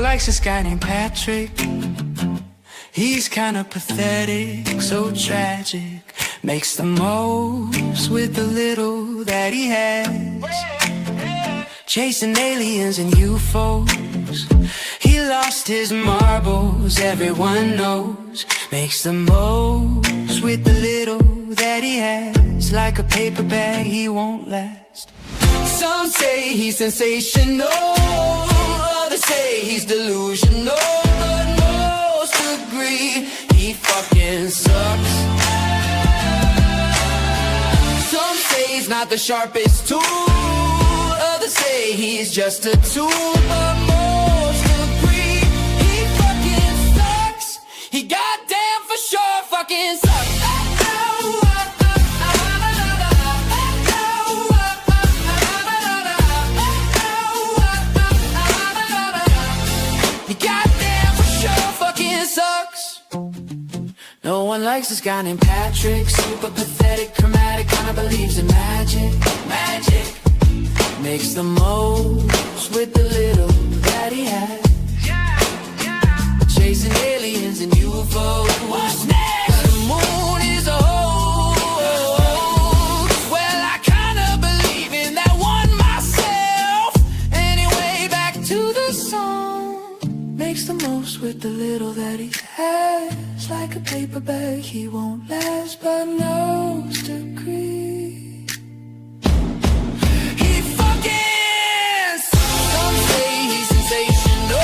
likes this guy named Patrick. He's kind of pathetic, so tragic. Makes the most with the little that he has. Chasing aliens and UFOs. He lost his marbles, everyone knows. Makes the most with the little that he has. Like a paper bag, he won't last. Some say he's sensational, others say he's delusional, but most agree he fucking sucks. Some say he's not the sharpest tool, others say he's just a tool, but most agree he fucking sucks. He goddamn for sure fucking sucks. No one likes this guy named Patrick. Super pathetic, dramatic, kinda believes in magic. Magic makes the most with the little that he has. Chasing aliens and UFOs. What's next? The moon is a hoax. Well, I kinda believe in that one myself. Anyway, back to the song. Makes the most with the little that he has. Like a paper bag, he won't last, but most agree he fucking sucks. Some say he's sensational,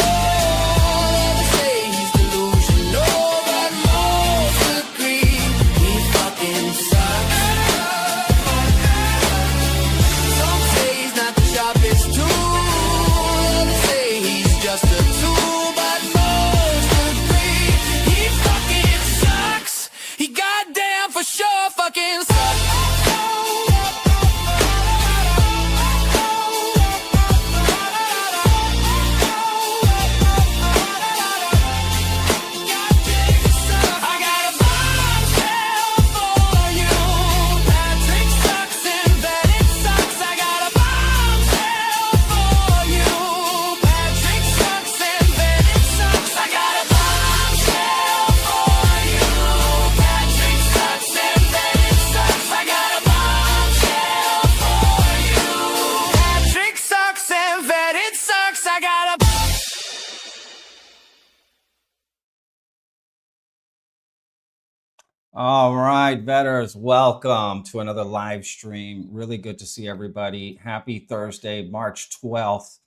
others say he's delusional, but most agree he fucking sucks. Some say he's not the sharpest tool, others say he's just a tool, but most agree he fucking sucks. He goddamn for sure fucking sucks. I got a bombshell for you. Patrick sucks and that it sucks. I got a bombshell for you. Patrick sucks and that it sucks. I got a bombshell for you. Patrick sucks and that it sucks. I got a bombshell for you. Patrick sucks and that it sucks. I got a All right, veterans, welcome to another live stream. Really good to see everybody. Happy Thursday, March 12th.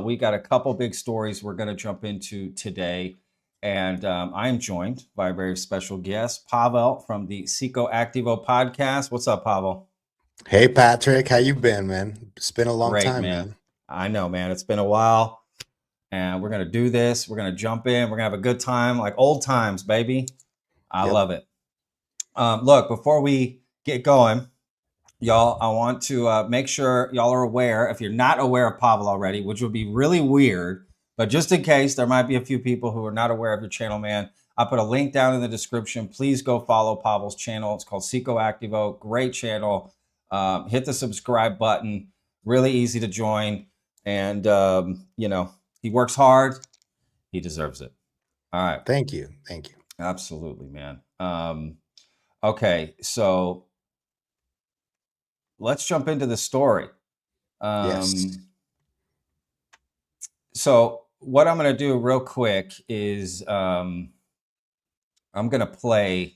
We got a couple big stories we're going to jump into today. And I am joined by a very special guest, Pavel from the Psycho Activo podcast. What's up, Pavel? Hey Patrick, how you been, man? It's been a long Great, time, man. man. I know, man. It's been a while. And we're going to do this. We're going to jump in. We're going to have a good time, like old times, baby. I Yep. love it. Look, before we get going, y'all, I want to make sure y'all are aware, if you're not aware of Pavel already, which would be really weird, but just in case, there might be a few people who are not aware of your channel, man. I put a link down in the description. Please go follow Pavel's channel. It's called Psycho Activo. Great channel. Hit the subscribe button. Really easy to join. And, you know, he works hard. He deserves it. All right. Thank you. Thank you. Absolutely, man. Okay, so let's jump into the story. Yes. So what I'm going to do real quick is I'm going to play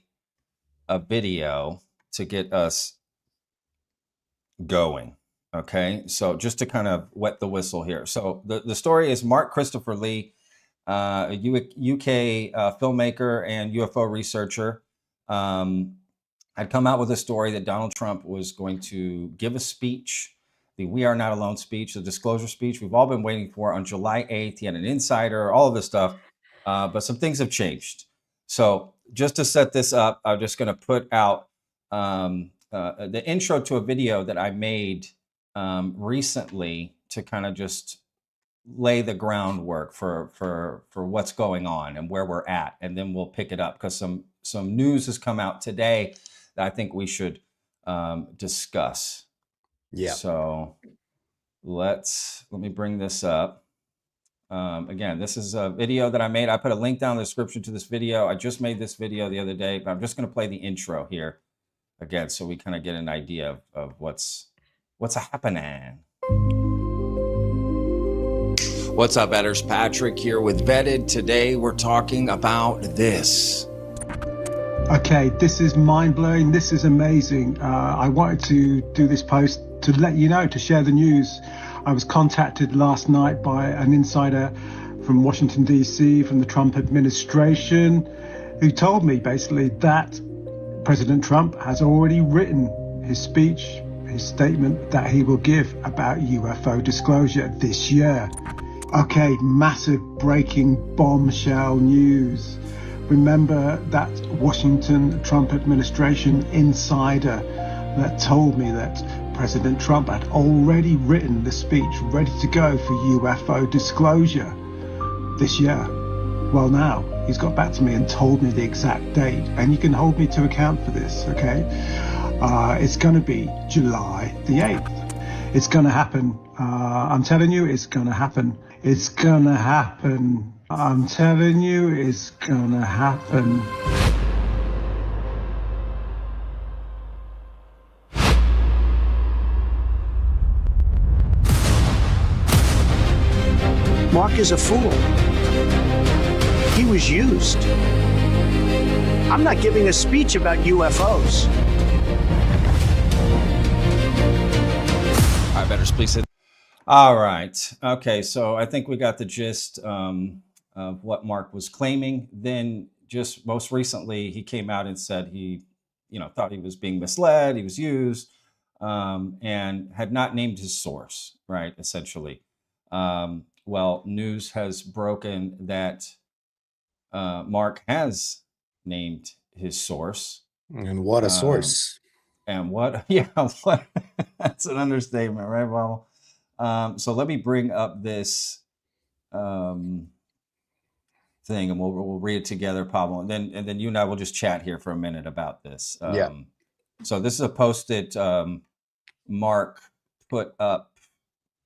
a video to get us going. Okay, so just to kind of wet the whistle here. So the story is Mark Christopher Lee, a UK filmmaker and UFO researcher, had come out with a story that Donald Trump was going to give a speech, the We Are Not Alone speech, the disclosure speech we've all been waiting for on July 8th. He had an insider, all of this stuff, but some things have changed. So just to set this up, I'm just going to put out the intro to a video that I made recently to kind of just lay the groundwork for what's going on and where we're at, and then we'll pick it up because some news has come out today that I think we should discuss. Yeah. So let me bring this up. Again, this is a video that I made. I put a link down in the description to this video. I just made this video the other day, but I'm just going to play the intro here again, so we kind of get an idea of what's happening. What's up, Vetters? Patrick here with Vetted. Today we're talking about this. Okay, this is mind-blowing. This is amazing. I wanted to do this post to let you know, to share the news. I was contacted last night by an insider from Washington, D.C., from the Trump administration, who told me basically that President Trump has already written his speech, his statement that he will give about UFO disclosure this year. Okay, massive breaking bombshell news. Remember that Washington Trump administration insider that told me that President Trump had already written the speech ready to go for UFO disclosure this year? Well, now he's got back to me and told me the exact date, and you can hold me to account for this, okay? It's going to be July the 8th. It's going to happen. I'm telling you, it's going to happen. It's going to happen. I'm telling you, it's going to happen. Mark is a fool. He was used. I'm not giving a speech about UFOs. All right, Vetters, please hit. All right. Okay, so I think we got the gist of what Mark was claiming. Then just most recently, he came out and said he, thought he was being misled, he was used, and had not named his source, right, essentially. Well, news has broken that Mark has named his source. And what a source. And what, what, that's an understatement, right? Well, so let me bring up this thing, and we'll read it together, Pablo, and then you and I will just chat here for a minute about this. So this is a post that Mark put up.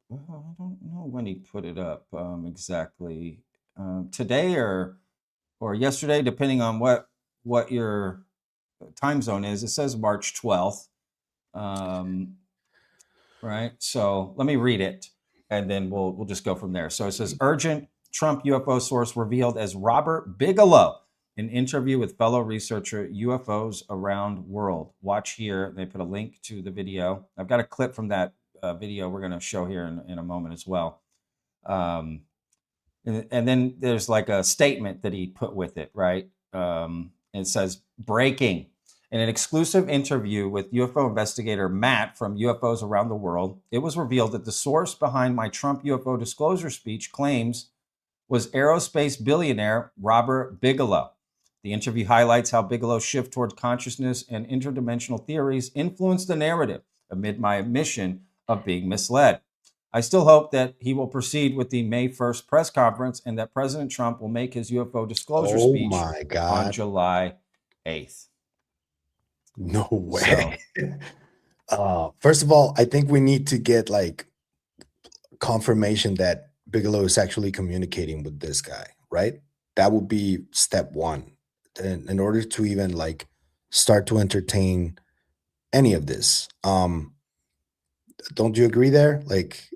Well, I don't know when he put it up exactly, today or yesterday, depending on what your time zone is. It says March 12th. Right. So let me read it, and then we'll just go from there. So it says, urgent Trump UFO source revealed as Robert Bigelow in interview with fellow researcher UFOs around world. Watch here. They put a link to the video. I've got a clip from that video we're going to show here in a moment as well. And then there's like a statement that he put with it, right? It says, breaking. In an exclusive interview with UFO investigator Matt from UFOs Around the World, it was revealed that the source behind my Trump UFO disclosure speech claims was aerospace billionaire Robert Bigelow. The interview highlights how Bigelow's shift toward consciousness and interdimensional theories influenced the narrative amid my admission of being misled. I still hope that he will proceed with the May 1st press conference and that President Trump will make his UFO disclosure speech on July 8th. No way. First of all, I think we need to get like confirmation that Bigelow is actually communicating with this guy, right? That would be step one. And in order to even like start to entertain any of this. Don't you agree there? Like,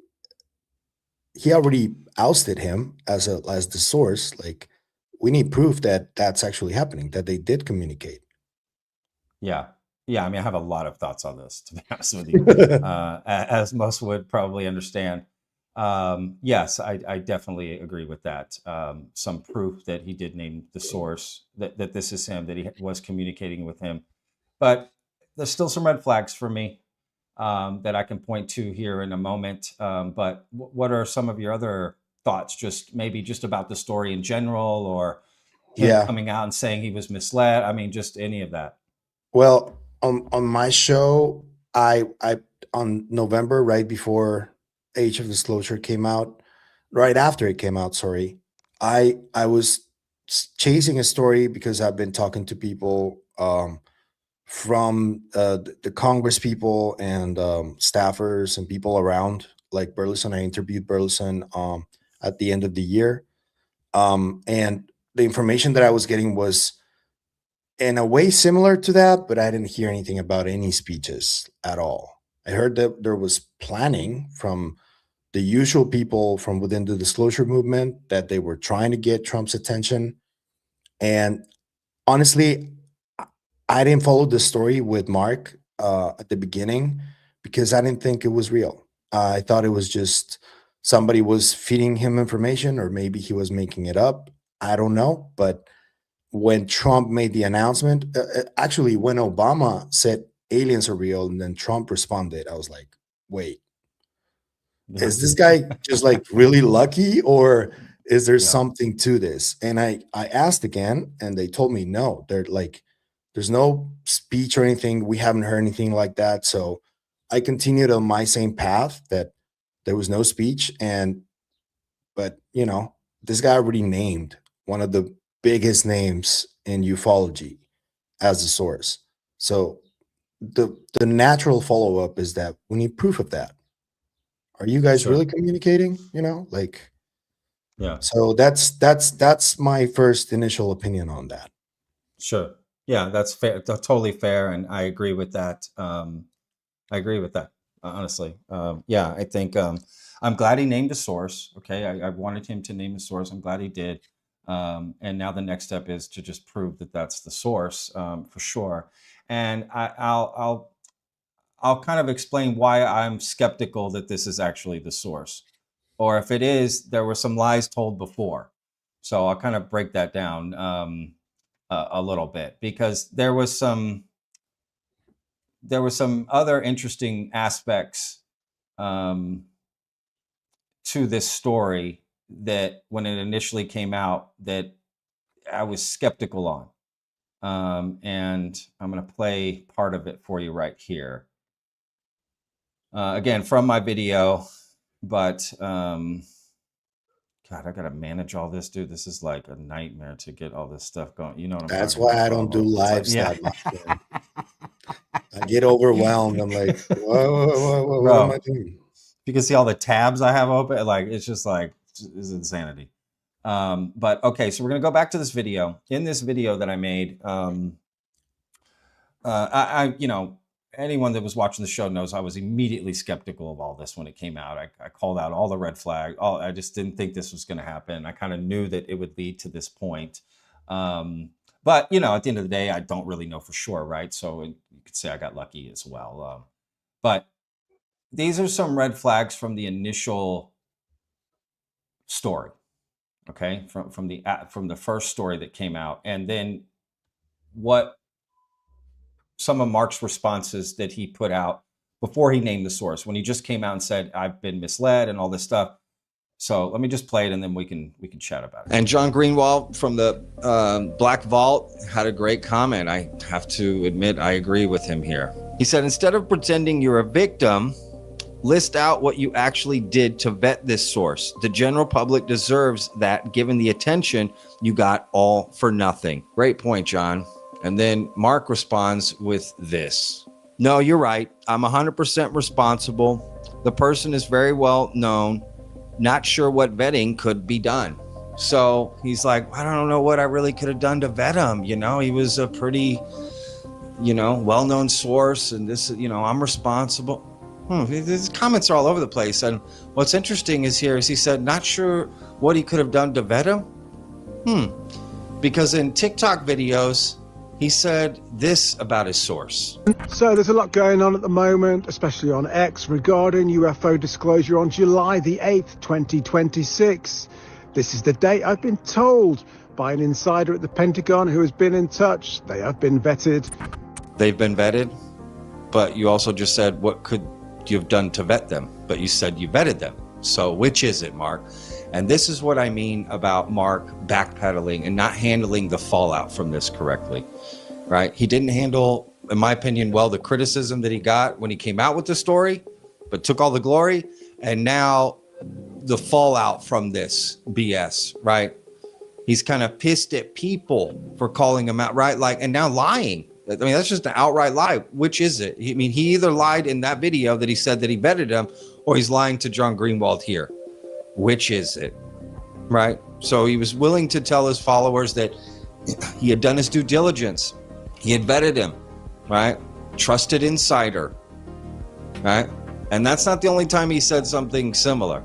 he already ousted him as the source. Like, we need proof that that's actually happening, that they did communicate. Yeah. I mean, I have a lot of thoughts on this, to be honest with you, as most would probably understand. Yes, I definitely agree with that. Some proof that he did name the source, that this is him, that he was communicating with him. But there's still some red flags for me that I can point to here in a moment. But what are some of your other thoughts, just about the story in general, or him coming out and saying he was misled? I mean, just any of that. Well, on my show, I on November, right before Age of Disclosure came out, right after it came out, sorry, I was chasing a story because I've been talking to people from the Congress people and staffers and people around, like Burleson. I interviewed Burleson. at the end of the year. And the information that I was getting was in a way similar to that, but I didn't hear anything about any speeches at all. I heard that there was planning from the usual people from within the disclosure movement that they were trying to get Trump's attention. And honestly, I didn't follow the story with Mark at the beginning because I didn't think it was real. I thought it was just somebody was feeding him information, or maybe he was making it up. I don't know. But when Trump made the announcement, actually, when Obama said aliens are real and then Trump responded, I was like, wait, is this guy just like really lucky, or is there something to this? And I asked again, and they told me no. They're like, there's no speech or anything. We haven't heard anything like that. So I continued on my same path that there was no speech. But you know, this guy already named one of the biggest names in ufology as a source. So the natural follow-up is that we need proof of that. Are you guys really communicating? You know, like, yeah. So that's my first initial opinion on that. Sure. Yeah, that's fair. Totally fair, and I agree with that. I agree with that, honestly. Yeah, I think I'm glad he named a source. Okay, I wanted him to name a source. I'm glad he did. And now the next step is to just prove that that's the source, for sure. And I'll kind of explain why I'm skeptical that this is actually the source, or if it is, there were some lies told before. So I'll kind of break that down a little bit, because there was some other interesting aspects to this story that when it initially came out that I was skeptical on. And I'm going to play part of it for you right here. Again, from my video, but God, I gotta manage all this, dude. This is like a nightmare to get all this stuff going. You know what I'm That's talking why about, I don't do Pablo. lives Yeah. that much. Man. I get overwhelmed. I'm like, whoa, what Bro, am I doing? you can see all the tabs I have open. Like, it's just like, it's insanity. But okay, so we're gonna go back to this video. In this video that I made, I you know, anyone that was watching the show knows I was immediately skeptical of all this when it came out. I called out all the red flags. I just didn't think this was going to happen. I kind of knew that it would lead to this point. But, you know, at the end of the day, I don't really know for sure, right? So you could say I got lucky as well. But these are some red flags from the initial story, okay? From the first story that came out. And then what some of Mark's responses that he put out before he named the source, when he just came out and said, I've been misled and all this stuff. So let me just play it and then we can chat about it. And John Greenwald from the Black Vault had a great comment. I have to admit, I agree with him here. He said, instead of pretending you're a victim, list out what you actually did to vet this source. The general public deserves that, given the attention you got all for nothing. Great point, John. And then Mark responds with this. No, you're right. I'm 100% responsible. The person is very well known. Not sure what vetting could be done. So he's like, I don't know what I really could have done to vet him. You know, he was a pretty, you know, well-known source, and this, you know, I'm responsible. His comments are all over the place. And what's interesting is he said, not sure what he could have done to vet him. Because in TikTok videos, he said this about his source. So there's a lot going on at the moment, especially on X, regarding UFO disclosure on July the 8th, 2026. This is the date I've been told by an insider at the Pentagon who has been in touch. They have been vetted. They've been vetted, but you also just said, what could you have done to vet them? But you said you vetted them. So which is it, Mark? And this is what I mean about Mark backpedaling and not handling the fallout from this correctly, right? He didn't handle, in my opinion, well, the criticism that he got when he came out with the story, but took all the glory. And now the fallout from this BS, right? He's kind of pissed at people for calling him out, right? Like, and now lying. I mean, that's just an outright lie. Which is it? I mean, he either lied in that video that he said that he vetted him, or he's lying to John Greenwald here. Which is it? right? So he was willing to tell his followers that he had done his due diligence. He had vetted him, right? Trusted insider, right? And that's not the only time he said something similar.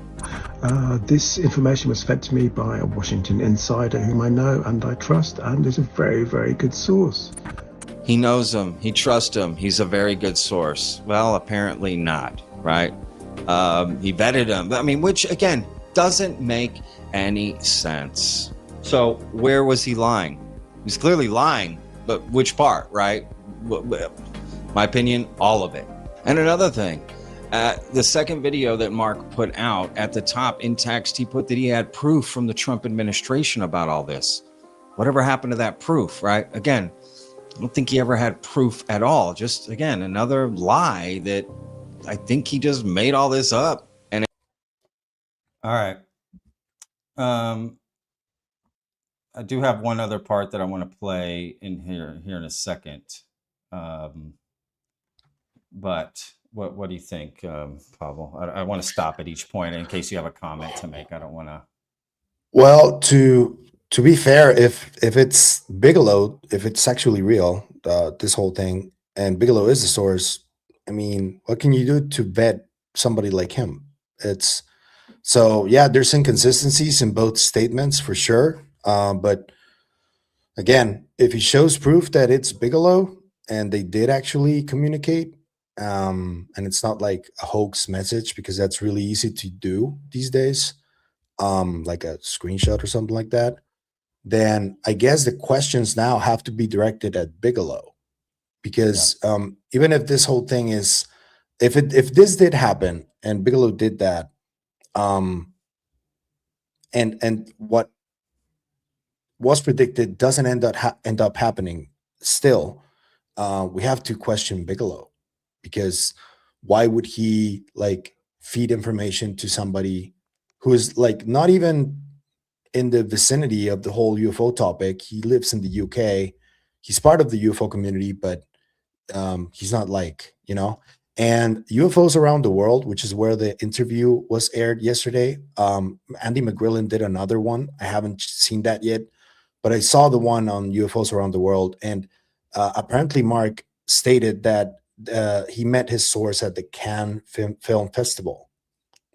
This information was fed to me by a Washington insider whom I know and I trust, and is a very, very good source. He knows him. He trusts him. He's a very good source. Well, apparently not, right? He vetted him. I mean, which, again, doesn't make any sense. So where was he lying? He's clearly lying, but which part, right? My opinion, all of it. And another thing, the second video that Mark put out, at the top in text, he put that he had proof from the Trump administration about all this. Whatever happened to that proof, right? Again, I don't think he ever had proof at all. Just, again, another lie that I think he just made all this up. And All right. I do have one other part that I want to play in here in a second. But what do you think, Pavel? I want to stop at each point in case you have a comment to make. I don't want to. Well, to be fair, if it's Bigelow, if it's actually real, this whole thing, and Bigelow is the source, I mean, what can you do to vet somebody like him? It's so, yeah, there's inconsistencies in both statements for sure. But again, if he shows proof that it's Bigelow and they did actually communicate, and it's not like a hoax message, because that's really easy to do these days, like a screenshot or something like that, then I guess the questions now have to be directed at Bigelow, because even if this whole thing is, if this did happen and Bigelow did that, and what was predicted doesn't end up happening, still, we have to question Bigelow, because why would he like feed information to somebody who is like not even in the vicinity of the whole UFO topic? He lives in the UK. He's part of the UFO community, but he's not like, and UFOs around the world, which is where the interview was aired yesterday. Andy McGrillen did another one. I haven't seen that yet, but I saw the one on UFOs around the world. And apparently Mark stated that he met his source at the Cannes Film Festival.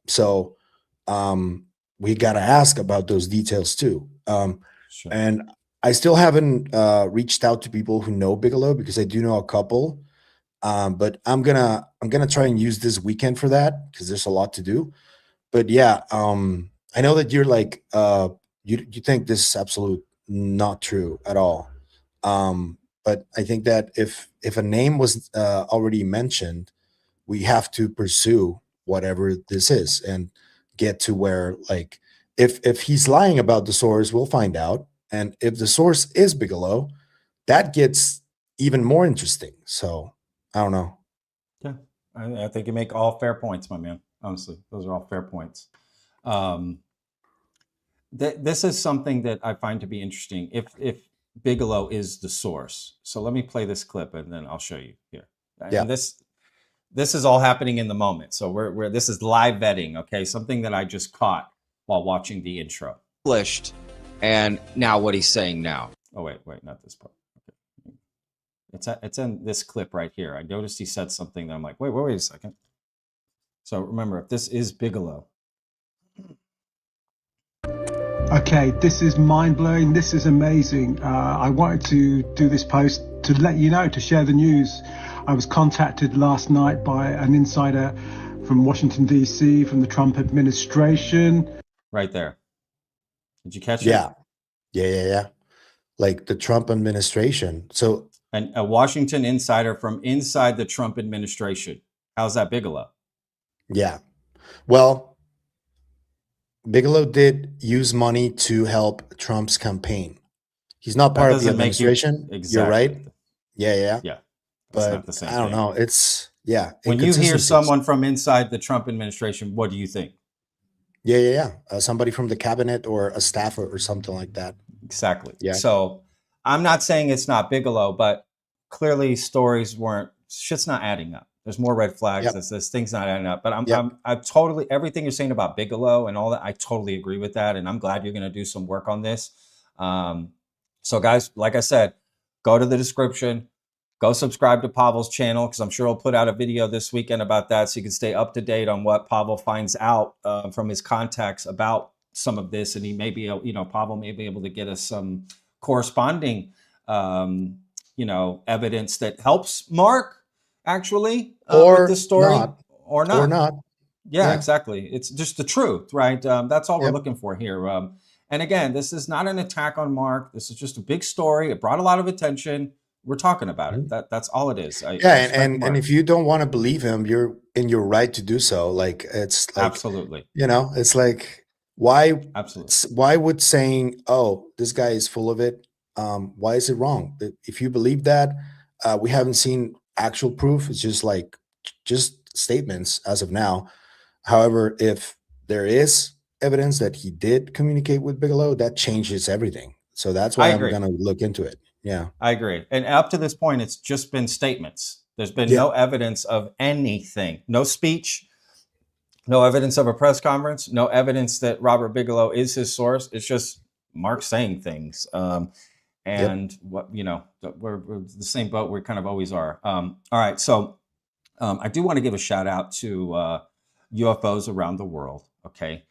So we got to ask about those details too. Sure. And I still haven't reached out to people who know Bigelow, because I do know a couple. But I'm gonna try and use this weekend for that, because there's a lot to do. But yeah, I know that you're like you think this is absolute not true at all. But I think that if a name was already mentioned, we have to pursue whatever this is and get to where, like, if he's lying about the source, we'll find out. And if the source is Bigelow, that gets even more interesting. So I don't know. Yeah, I think you make all fair points, my man. Honestly, those are all fair points. This is something that I find to be interesting. If Bigelow is the source, so let me play this clip and then I'll show you here. Yeah. And this is all happening in the moment. So we're this is live vetting. Okay, something that I just caught while watching the intro. published, and now what he's saying now. Oh wait, not this part. Okay. It's in this clip right here. I noticed he said something that I'm like, wait a second. So remember, if this is Bigelow. Okay, this is mind-blowing. This is amazing. I wanted to do this post to let you know, to share the news. I was contacted last night by an insider from Washington, D.C., from the Trump administration. Right there. Did you catch it? Yeah. Like the Trump administration. So, And a Washington insider from inside the Trump administration. How's that Bigelow? yeah. Well, Bigelow did use money to help Trump's campaign. He's not part of the doesn't make you- administration. Exactly. You're right. Yeah. Yeah. That's not But the same I don't thing. know. It's, yeah. When you hear inconsistencies. someone from inside the Trump administration, what do you think? Yeah. Somebody from the cabinet or a staffer or something like that. Exactly. Yeah. So I'm not saying it's not Bigelow, but clearly shit's not adding up. There's more red flags. Yep. This thing's not adding up. But Yep. I'm totally, everything you're saying about Bigelow and all that, I totally agree with that. And I'm glad you're going to do some work on this. So guys, like I said, go to the description, go subscribe to Pavel's channel, because I'm sure he'll put out a video this weekend about that, so you can stay up to date on what Pavel finds out from his contacts about some of this. And he may be, Pavel may be able to get us some corresponding, evidence that helps Mark actually with the story, or not. Yeah, exactly. It's just the truth, right? That's all we're looking for here. And again, this is not an attack on Mark. This is just a big story. It brought a lot of attention. We're talking about it. That's all it is. And if you don't want to believe him, you're in your right to do so. Like, it's like, absolutely, it's like, why would saying, oh, this guy is full of it, why is it wrong? If you believe that, we haven't seen actual proof. It's just statements as of now. However, if there is evidence that he did communicate with Bigelow, that changes everything. So that's why I'm going to look into it. Yeah, I agree. And up to this point, it's just been statements. There's been no evidence of anything, no speech, no evidence of a press conference, no evidence that Robert Bigelow is his source. It's just Mark saying things. And what, we're the same boat we kind of always are. All right. So I do want to give a shout out to UFOs around the world. Okay.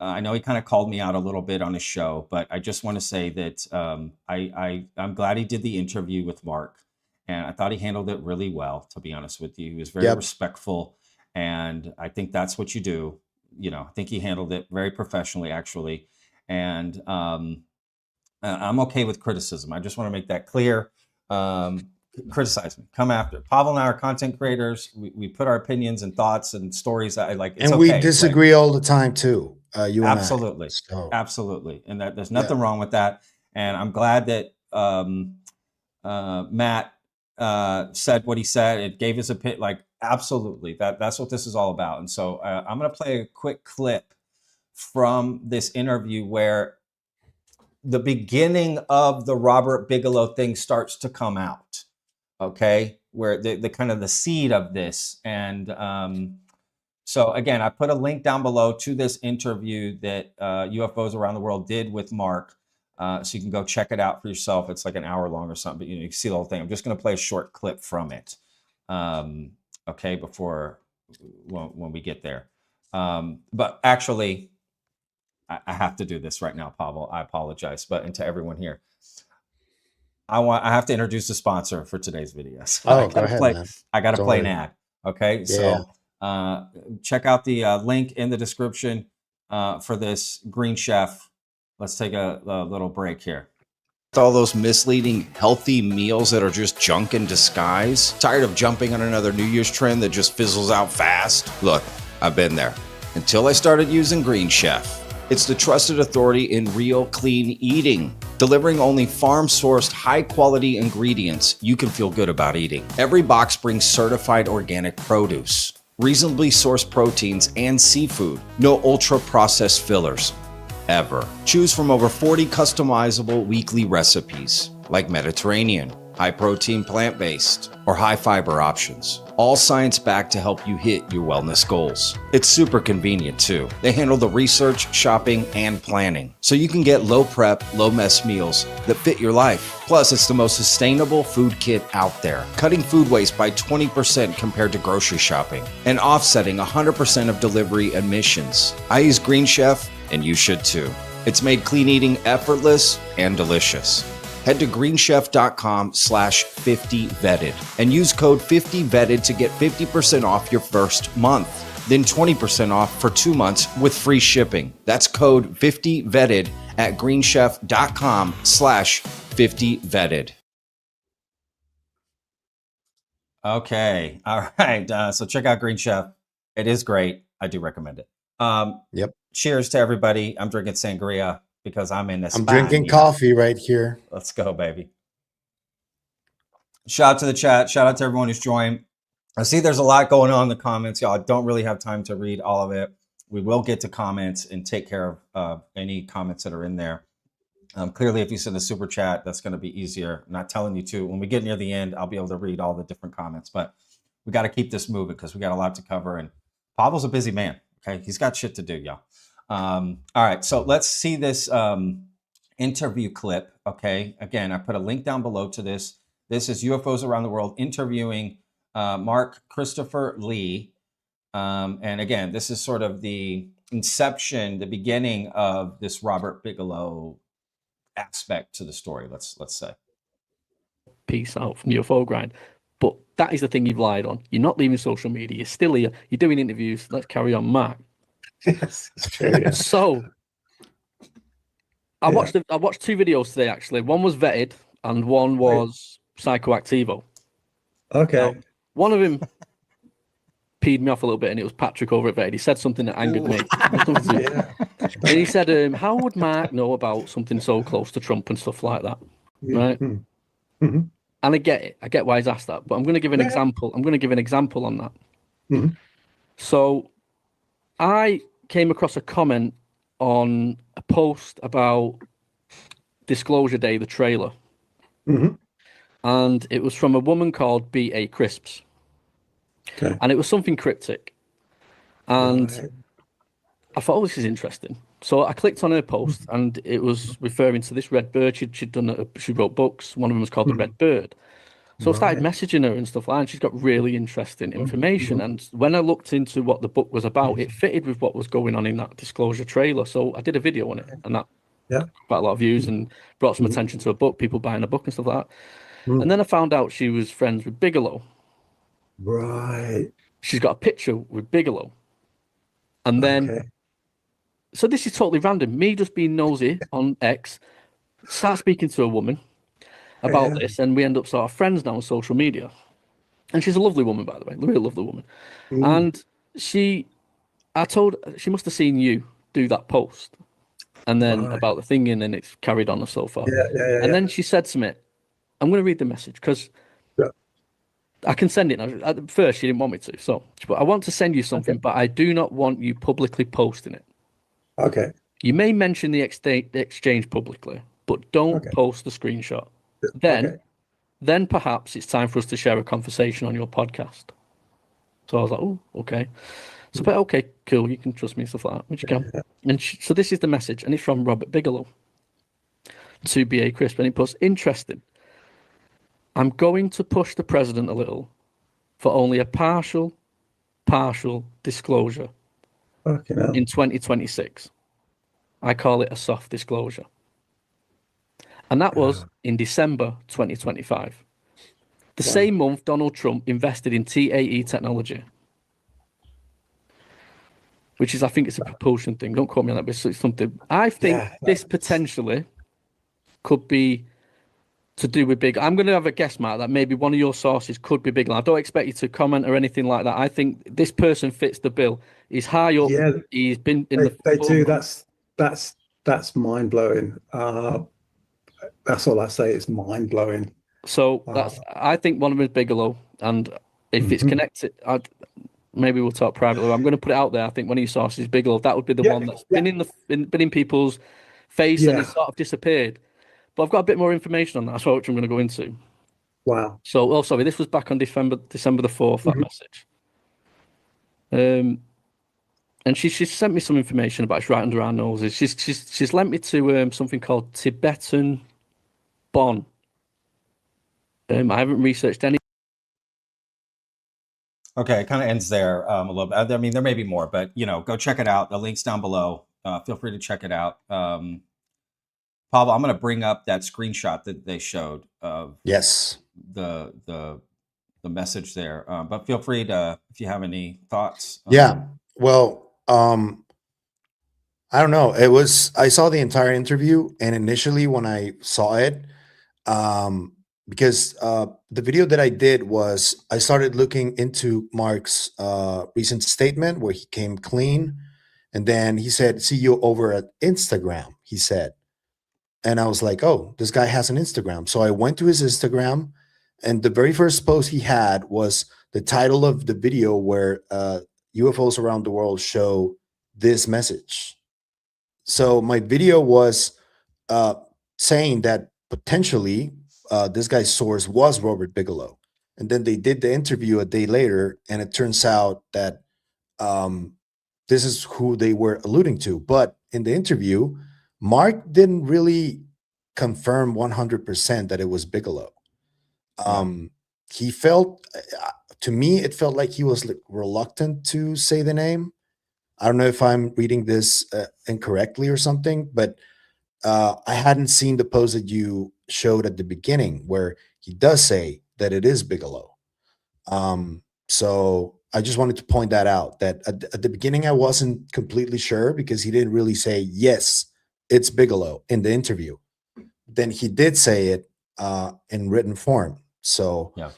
I know he kind of called me out a little bit on his show, but I just want to say that I'm glad he did the interview with Mark, and I thought he handled it really well, to be honest with you. He was very respectful, and I think that's what you do. I think he handled it very professionally, actually. And I'm okay with criticism. I just want to make that clear. Criticize me, come after. Pavel and I are content creators. We put our opinions and thoughts and stories. I like, it's and we disagree all the time too. You absolutely, and I, so. Absolutely, and that there's nothing wrong with that. And I'm glad that Matt said what he said. It gave his opinion. Like, absolutely, that's what this is all about. And so I'm going to play a quick clip from this interview where the beginning of the Robert Bigelow thing starts to come out. Okay, where the kind of the seed of this. And so again, I put a link down below to this interview that UFOs Around the World did with Mark, so you can go check it out for yourself. It's like an hour long or something, but you can see the whole thing. I'm just going to play a short clip from it, okay, before when we get there. But actually, I have to do this right now, Pavel. I apologize, and to everyone here. I have to introduce the sponsor for today's video. So I got to play an ad. Okay. Yeah. So check out the link in the description for this Green Chef. Let's take a little break here. All those misleading healthy meals that are just junk in disguise. Tired of jumping on another New Year's trend that just fizzles out fast? Look, I've been there until I started using Green Chef. It's the trusted authority in real clean eating. Delivering only farm-sourced, high-quality ingredients you can feel good about eating. Every box brings certified organic produce, reasonably sourced proteins and seafood. No ultra-processed fillers, ever. Choose from over 40 customizable weekly recipes, like Mediterranean, high-protein plant-based, or high-fiber options. All science-backed to help you hit your wellness goals. It's super convenient too. They handle the research, shopping, and planning, so you can get low-prep, low-mess meals that fit your life. Plus, it's the most sustainable food kit out there, cutting food waste by 20% compared to grocery shopping, and offsetting 100% of delivery emissions. I use Green Chef, and you should too. It's made clean eating effortless and delicious. Head to greenchef.com/50vetted and use code 50vetted to get 50% off your first month. Then 20% off for 2 months with free shipping. That's code 50vetted at greenchef.com/50vetted. Okay. All right. So check out Green Chef. It is great. I do recommend it. Yep. Cheers to everybody. I'm drinking sangria because I'm in this. I'm drinking coffee right here. Let's go, baby. Shout out to the chat. Shout out to everyone who's joined. I see there's a lot going on in the comments, y'all. I don't really have time to read all of it. We will get to comments and take care of any comments that are in there. Clearly, if you send a super chat, that's going to be easier. I'm not telling you to. When we get near the end, I'll be able to read all the different comments, but we got to keep this moving because we got a lot to cover. And Pavel's a busy man. Okay. He's got shit to do, y'all. All right. So let's see this interview clip. Okay. Again, I put a link down below to this. This is UFOs Around the World interviewing Mark Christopher Lee. And again, this is sort of the inception, the beginning of this Robert Bigelow aspect to the story. Let's say. Peace out from UFO grind. But that is the thing you've lied on. You're not leaving social media. You're still here. You're doing interviews. Let's carry on, Mark. Yes, it's true. Yeah. So I watched two videos today, actually. One was vetted and one was psychoactivo. Okay. Now, one of them peed me off a little bit, and it was Patrick over at vetted. He said something that angered me. Yeah. And he said, how would Mark know about something so close to Trump and stuff like that? Right? Mm-hmm. And I get it. I get why he's asked that. But I'm going to give an example. I'm going to give an example on that. Mm-hmm. So I came across a comment on a post about Disclosure Day, the trailer. Mm-hmm. And it was from a woman called B.A. Crisps. Okay. And it was something cryptic. And Right. I thought, oh, this is interesting. So I clicked on her post, and it was referring to this Red Bird. She'd done she wrote books. One of them was called The Red Bird. So I started messaging her and stuff like that, and she's got really interesting information. And when I looked into what the book was about, it fitted with what was going on in that Disclosure trailer. So I did a video on it, and that got quite a lot of views and brought some attention to a book, people buying a book and stuff like that. And then I found out she was friends with Bigelow. Right. She's got a picture with Bigelow. And then, so this is totally random. Me just being nosy on X, start speaking to a woman about this, and we end up sort of friends now on social media. And she's a lovely woman, by the way, a really lovely woman. And she must have seen you do that post, and then about the thing, and then it's carried on and so forth. And then she said to me, I'm going to read the message because I can send it now. At first, she didn't want me to, but I want to send you something, but I do not want you publicly posting it. Okay. You may mention the exchange publicly, but don't post the screenshot. Then perhaps it's time for us to share a conversation on your podcast. So I was like, oh, okay. So, but okay, cool. You can trust me and stuff like that, which you can. And so this is the message, and it's from Robert Bigelow to B.A. Crisp, and he posts, interesting. I'm going to push the president a little for only a partial disclosure in 2026. I call it a soft disclosure. And that was in December 2025. The same month, Donald Trump invested in TAE technology, which is, I think it's a propulsion thing. Don't quote me on that, but it's something. I think this potentially could be to do with Big. I'm going to have a guess, Mark, that maybe one of your sources could be Bigelow. I don't expect you to comment or anything like that. I think this person fits the bill. He's high up. Yeah, he's been in they do. That's mind blowing. That's all I say. It's mind blowing. So I think one of them is Bigelow, and if it's connected, maybe we'll talk privately. I'm going to put it out there. I think one of your sources is Bigelow. That would be the one that's been in people's face and it's sort of disappeared. But I've got a bit more information on that. That's what I'm going to go into. Wow. So, sorry, this was back on December the 4th, that message. And she sent me some information about it's right under our noses. She's lent me to something called Tibetan Bon. I haven't researched any. Okay, it kind of ends there a little bit. I mean, there may be more, but go check it out. The link's down below. Feel free to check it out. Pavel, I'm going to bring up that screenshot that they showed of the message there. But feel free to, if you have any thoughts. Well, I don't know. I saw the entire interview, and initially when I saw it, because the video that I did was I started looking into Mark's recent statement where he came clean, and then he said, "See you over at Instagram," he said. And I was like, oh, this guy has an Instagram. So I went to his Instagram, and the very first post he had was the title of the video where UFOs around the world show this message. So my video was saying that potentially this guy's source was Robert Bigelow. And then they did the interview a day later, and it turns out that um, this is who they were alluding to. But in the interview, Mark didn't really confirm 100% that it was Bigelow. He felt, to me, it felt like he was like reluctant to say the name. I don't know if I'm reading this incorrectly or something, but I hadn't seen the post that you showed at the beginning where he does say that it is Bigelow. So I just wanted to point that out, that at the beginning I wasn't completely sure because he didn't really say, yes, it's Bigelow in the interview. Then he did say it in written form. So Yeah.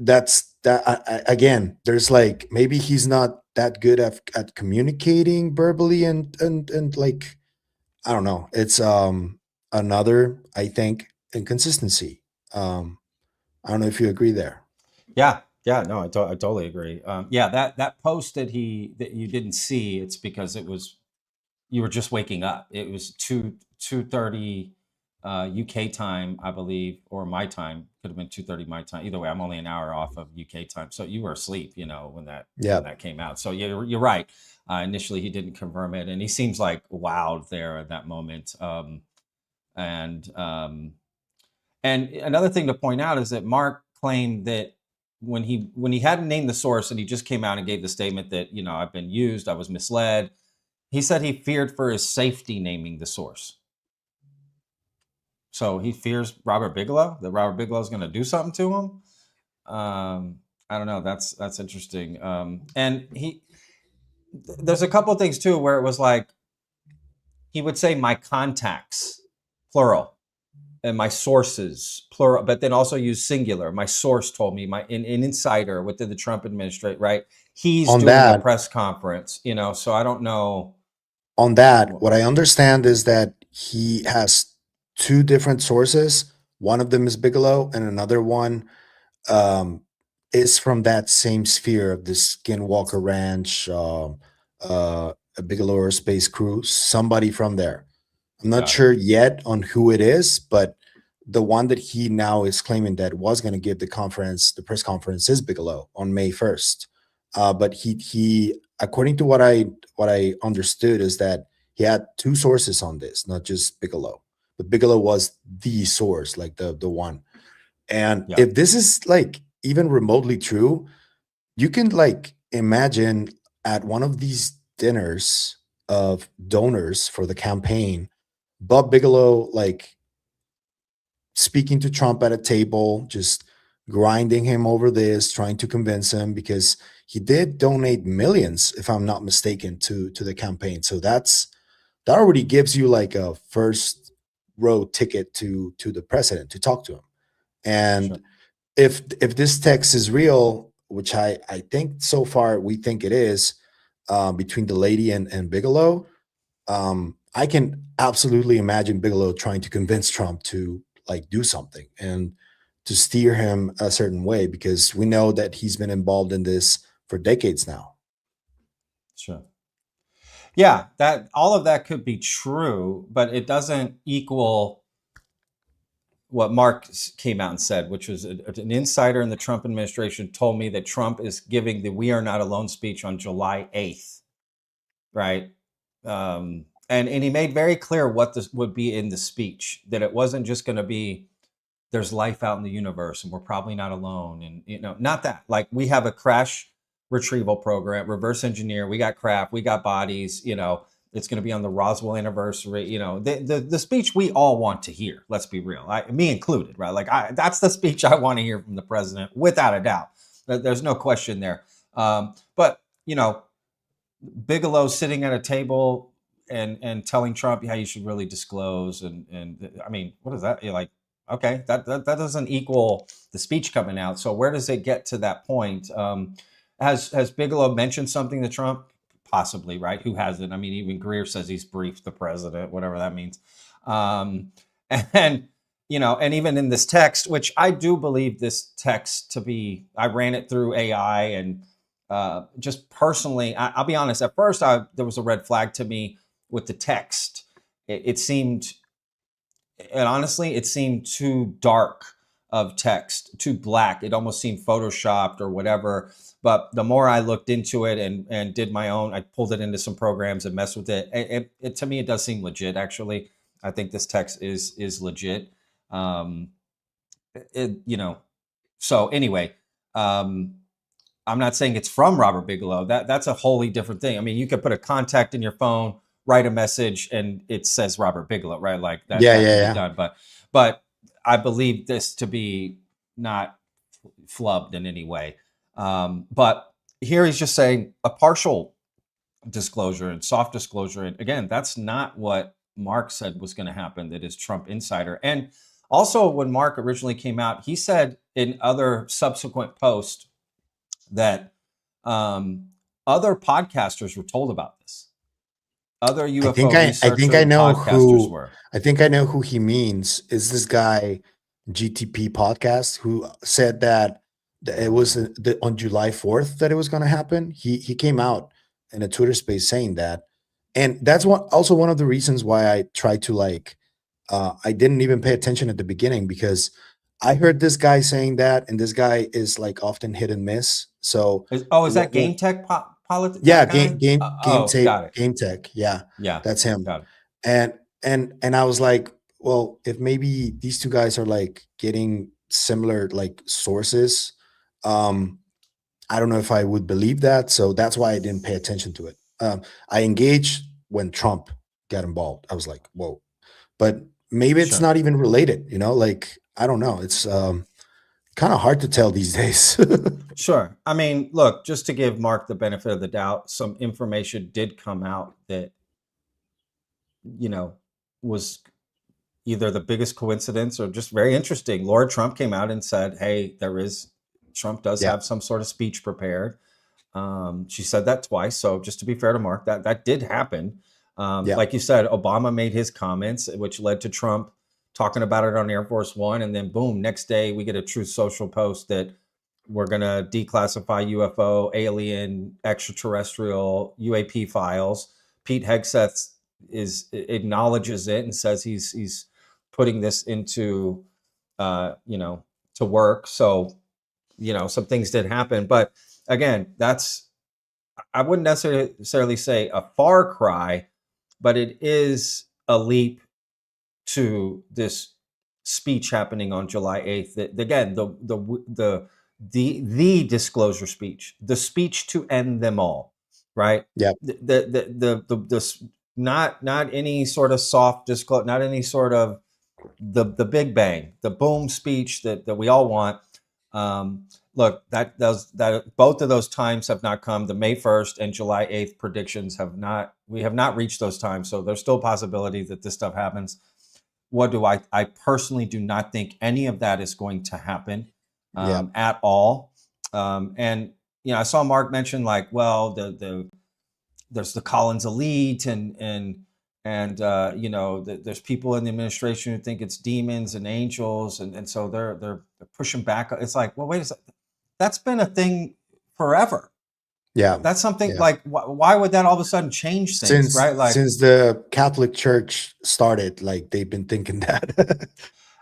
that's that. Again, there's like, maybe he's not that good at communicating verbally and like, I don't know. It's another, I think, inconsistency. I don't know if you agree there. Yeah, yeah, no, I totally agree. Yeah, that post that you didn't see, it's because you were just waking up. It was 2:30 UK time, I believe, or my time. Could have been 2:30 my time. Either way, I'm only an hour off of UK time, so you were asleep, when that came out. So you're right. Initially, he didn't confirm it, and he seems like wowed there at that moment. And another thing to point out is that Mark claimed that when he hadn't named the source and he just came out and gave the statement that, I've been used, I was misled. He said he feared for his safety naming the source. So he fears Robert Bigelow, that Robert Bigelow is going to do something to him. I don't know. That's interesting. And there's a couple of things too, where it was like, he would say my contacts, plural, and my sources, plural, but then also use singular. My source told me, an insider within the Trump administration, right? He's On doing that, a press conference, so I don't know. On that, what I understand is that he has two different sources. One of them is Bigelow, and another one is from that same sphere of the Skinwalker Ranch, a Bigelow Aerospace Crew, somebody from there. I'm not sure yet on who it is, but the one that he now is claiming that was going to give the press conference, is Bigelow on May 1st. But he, according to what I understood, is that he had two sources on this, not just Bigelow. But Bigelow was the source, like the one. And if this is like even remotely true, you can like imagine at one of these dinners of donors for the campaign, Bob Bigelow like speaking to Trump at a table, just grinding him over this, trying to convince him, because he did donate millions, if I'm not mistaken, to the campaign. So that already gives you like a first row ticket to the president to talk to him. And if this text is real, which I think so far we think it is, between the lady and Bigelow, I can absolutely imagine Bigelow trying to convince Trump to like do something and to steer him a certain way, because we know that he's been involved in this for decades now. Sure. Yeah, that all of that could be true, but it doesn't equal what Mark came out and said, which was an insider in the Trump administration told me that Trump is giving the "We Are Not Alone" speech on July 8th, right? And he made very clear what this would be in the speech, that it wasn't just going to be there's life out in the universe and we're probably not alone. And, not that, like, we have a crash retrieval program, reverse engineer. We got craft, we got bodies, it's going to be on the Roswell anniversary, the speech we all want to hear. Let's be real, me included, right? Like, that's the speech I want to hear from the president, without a doubt. There's no question there. But, Bigelow sitting at a table and telling Trump, yeah, you should really disclose. And I mean, what is that? You're like, okay, that doesn't equal the speech coming out. So where does it get to that point? Has Bigelow mentioned something to Trump? Possibly, right? Who hasn't? I mean, even Greer says he's briefed the president, whatever that means. And even in this text, which I do believe this text to be, I ran it through AI and just personally, I'll be honest, at first there was a red flag to me with the text. It seemed and honestly, it seemed too dark of text, too black. It almost seemed photoshopped or whatever. But the more I looked into it and did my own, I pulled it into some programs and messed with it. It to me, it does seem legit. Actually, I think this text is legit. You know. So anyway, I'm not saying it's from Robert Bigelow. That's a wholly different thing. I mean, you could put a contact in your phone, write a message, and it says Robert Bigelow, right? Like that, Yeah, that yeah, can yeah. be done. But I believe this to be not flubbed in any way. But here he's just saying a partial disclosure and soft disclosure. And again, that's not what Mark said was going to happen. That is Trump insider. And also, when Mark originally came out, he said in other subsequent posts that other podcasters were told about this. Other UFO researchers and podcasters were. I think I know who he means. Is this guy GTP podcast who said that it was on July 4th that it was going to happen? He came out in a Twitter space saying that, and that's also one of the reasons why I tried to I didn't even pay attention at the beginning, because I heard this guy saying that, and this guy is like often hit and miss. So Is that Game Tech politics? yeah, Guy? Got it. Game Tech. Yeah, Yeah, that's him. got it. And I was like, well, if maybe these two guys are like getting similar like sources, I don't know if I would believe that. So that's why I didn't pay attention to it. I engaged when Trump got involved. I was like, whoa, but maybe it's Sure. not even related. You know, like I don't know. It's kind of hard to tell these days. Sure. I mean, look, just to give Mark the benefit of the doubt, some information did come out that, was either the biggest coincidence or just very interesting. Laura Trump came out and said, hey, Trump does Yeah. have some sort of speech prepared. She said that twice. So just to be fair to Mark, that did happen. Yeah. Like you said, Obama made his comments, which led to Trump talking about it on Air Force One. And then boom, next day we get a Truth Social post that we're going to declassify UFO, alien, extraterrestrial, UAP files. Pete Hegseth acknowledges it and says he's putting this into, to work. So, some things did happen. But again, I wouldn't necessarily say a far cry, but it is a leap to this speech happening on July 8th. That again, the disclosure speech, the speech to end them all, right? Yeah. Not any sort of soft disclosure, not any sort of the Big Bang, the boom speech that we all want. Look, that both of those times have not come. The May 1st and July 8th predictions we have not reached those times. So there's still a possibility that this stuff happens. I personally do not think any of that is going to happen at all. And I saw Mark mention well, there's the Collins elite and there's people in the administration who think it's demons and angels, and so they're pushing back. It's like, well, wait a second, that's been a thing forever. Yeah, that's something why would that all of a sudden change things, right? Like since the Catholic Church started, they've been thinking that.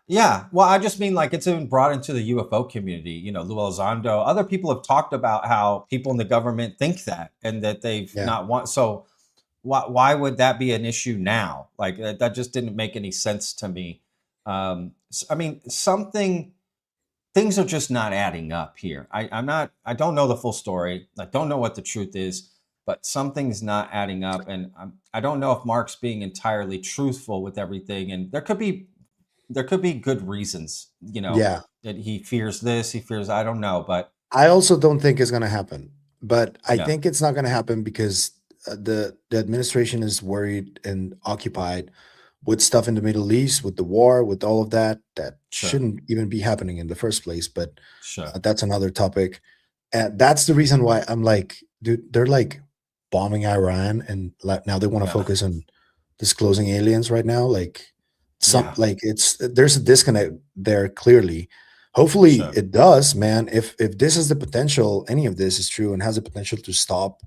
Yeah, well, I just mean it's been brought into the UFO community. Lou Elizondo, other people have talked about how people in the government think that, and that they've not want. So why would that be an issue now? That just didn't make any sense to me. I mean, things are just not adding up here. I don't know the full story. I don't know what the truth is, but something's not adding up. And I don't know if Mark's being entirely truthful with everything. And there could be good reasons, that he fears this, I don't know, but I also don't think it's going to happen, but I think it's not going to happen because the administration is worried and occupied with stuff in the Middle East, with the war, with all of that shouldn't even be happening in the first place. But that's another topic. And that's the reason why I'm like, dude, they're bombing Iran, and now they want to focus on disclosing aliens right now. There's a disconnect there clearly. Hopefully it does, man. If this is the potential, any of this is true and has the potential to stop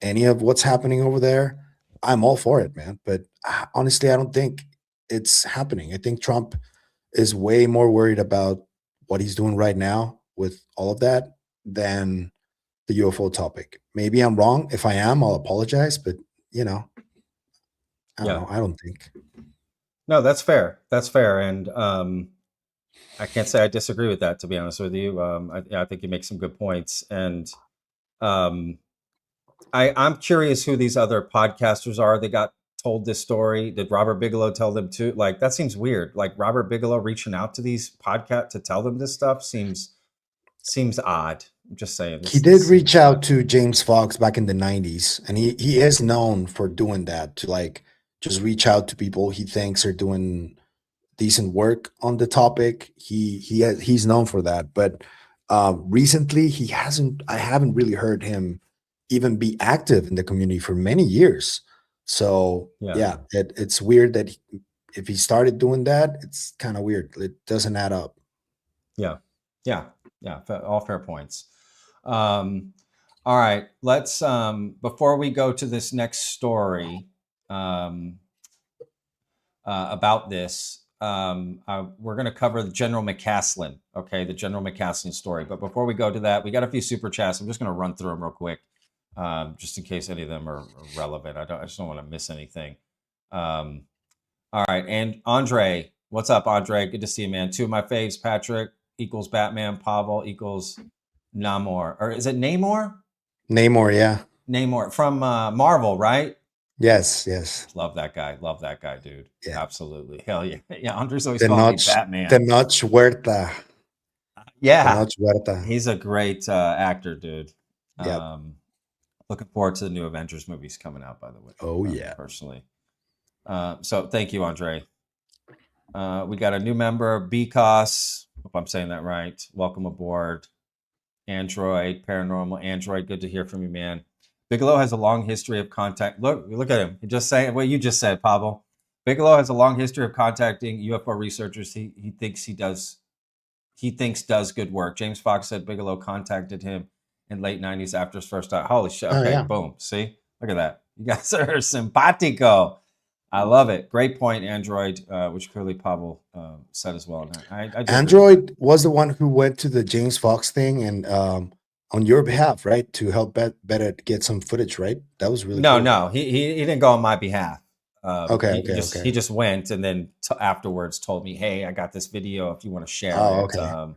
any of what's happening over there, I'm all for it, man. But honestly, I don't think it's happening. I think Trump is way more worried about what he's doing right now with all of that than the UFO topic. Maybe I'm wrong. If I am, I'll apologize. But I don't know. I don't think. No, that's fair. That's fair. And I can't say I disagree with that, to be honest with you. I think you make some good points. And I'm curious who these other podcasters are that got told this story. Did Robert Bigelow tell them too? Like, that seems weird. Like, Robert Bigelow reaching out to these podcasts to tell them this stuff seems odd. I'm just saying. He did reach out to James Fox back in the 90s, and he is known for doing that, to like just reach out to people he thinks are doing decent work on the topic. He's known for that, but recently I haven't really heard him even be active in the community for many years. So it's weird that if he started doing that, it's kind of weird. It doesn't add up. Yeah. All fair points. All right, let's before we go to this next story about this, we're going to cover the General McCasland. Okay, the General McCasland story. But before we go to that, we got a few super chats. I'm just going to run through them real quick, just in case any of them are relevant. I just don't want to miss anything. All right, and Andre, what's up, Andre? Good to see you, man. Two of my faves, Patrick equals Batman, Pavel equals Namor, or is it Namor? Namor, yeah. Namor from Marvel, right? Yes. Love that guy, dude. Yeah. Absolutely. Hell yeah. Yeah, Andre's always calling me Batman. Tenoch Huerta. Yeah. Tenoch Huerta. He's a great actor, dude. Yeah. Looking forward to the new Avengers movies coming out, by the way. Oh, yeah. Personally. So thank you, Andre. We got a new member, BCOS. Hope I'm saying that right. Welcome aboard. Android, Paranormal Android. Good to hear from you, man. Bigelow has a long history of contact. Look at him. He just saying what you just said, Pablo. Bigelow has a long history of contacting UFO researchers. He thinks does good work. James Fox said Bigelow contacted him in late 90s after his first time. Holy shit. Okay, boom. See? Look at that. You guys are simpatico. I love it. Great point, Android, which clearly Pavel said as well. I Android was the one who went to the James Fox thing and on your behalf, right? To help better get some footage, right? That was really cool. No. He didn't go on my behalf. He just went and then afterwards told me, hey, I got this video if you want to share it. Okay.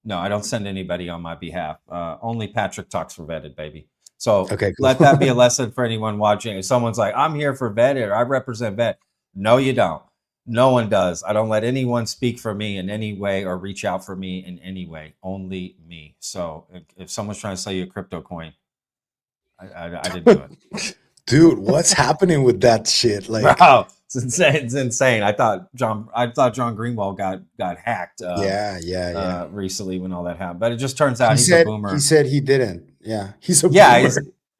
No, I don't send anybody on my behalf. Only Patrick talks for Vetted, baby. So cool. Let that be a lesson for anyone watching. If someone's like, I'm here for Vetted or I represent Vet. No, you don't. No one does. I don't let anyone speak for me in any way or reach out for me in any way. Only me. So if someone's trying to sell you a crypto coin, I didn't do it. Dude, what's happening with that shit? Like, bro, it's insane. It's insane. I thought John Greenwald got hacked. Recently when all that happened, but it just turns out he's a boomer. He said he didn't. Yeah, he's a boomer.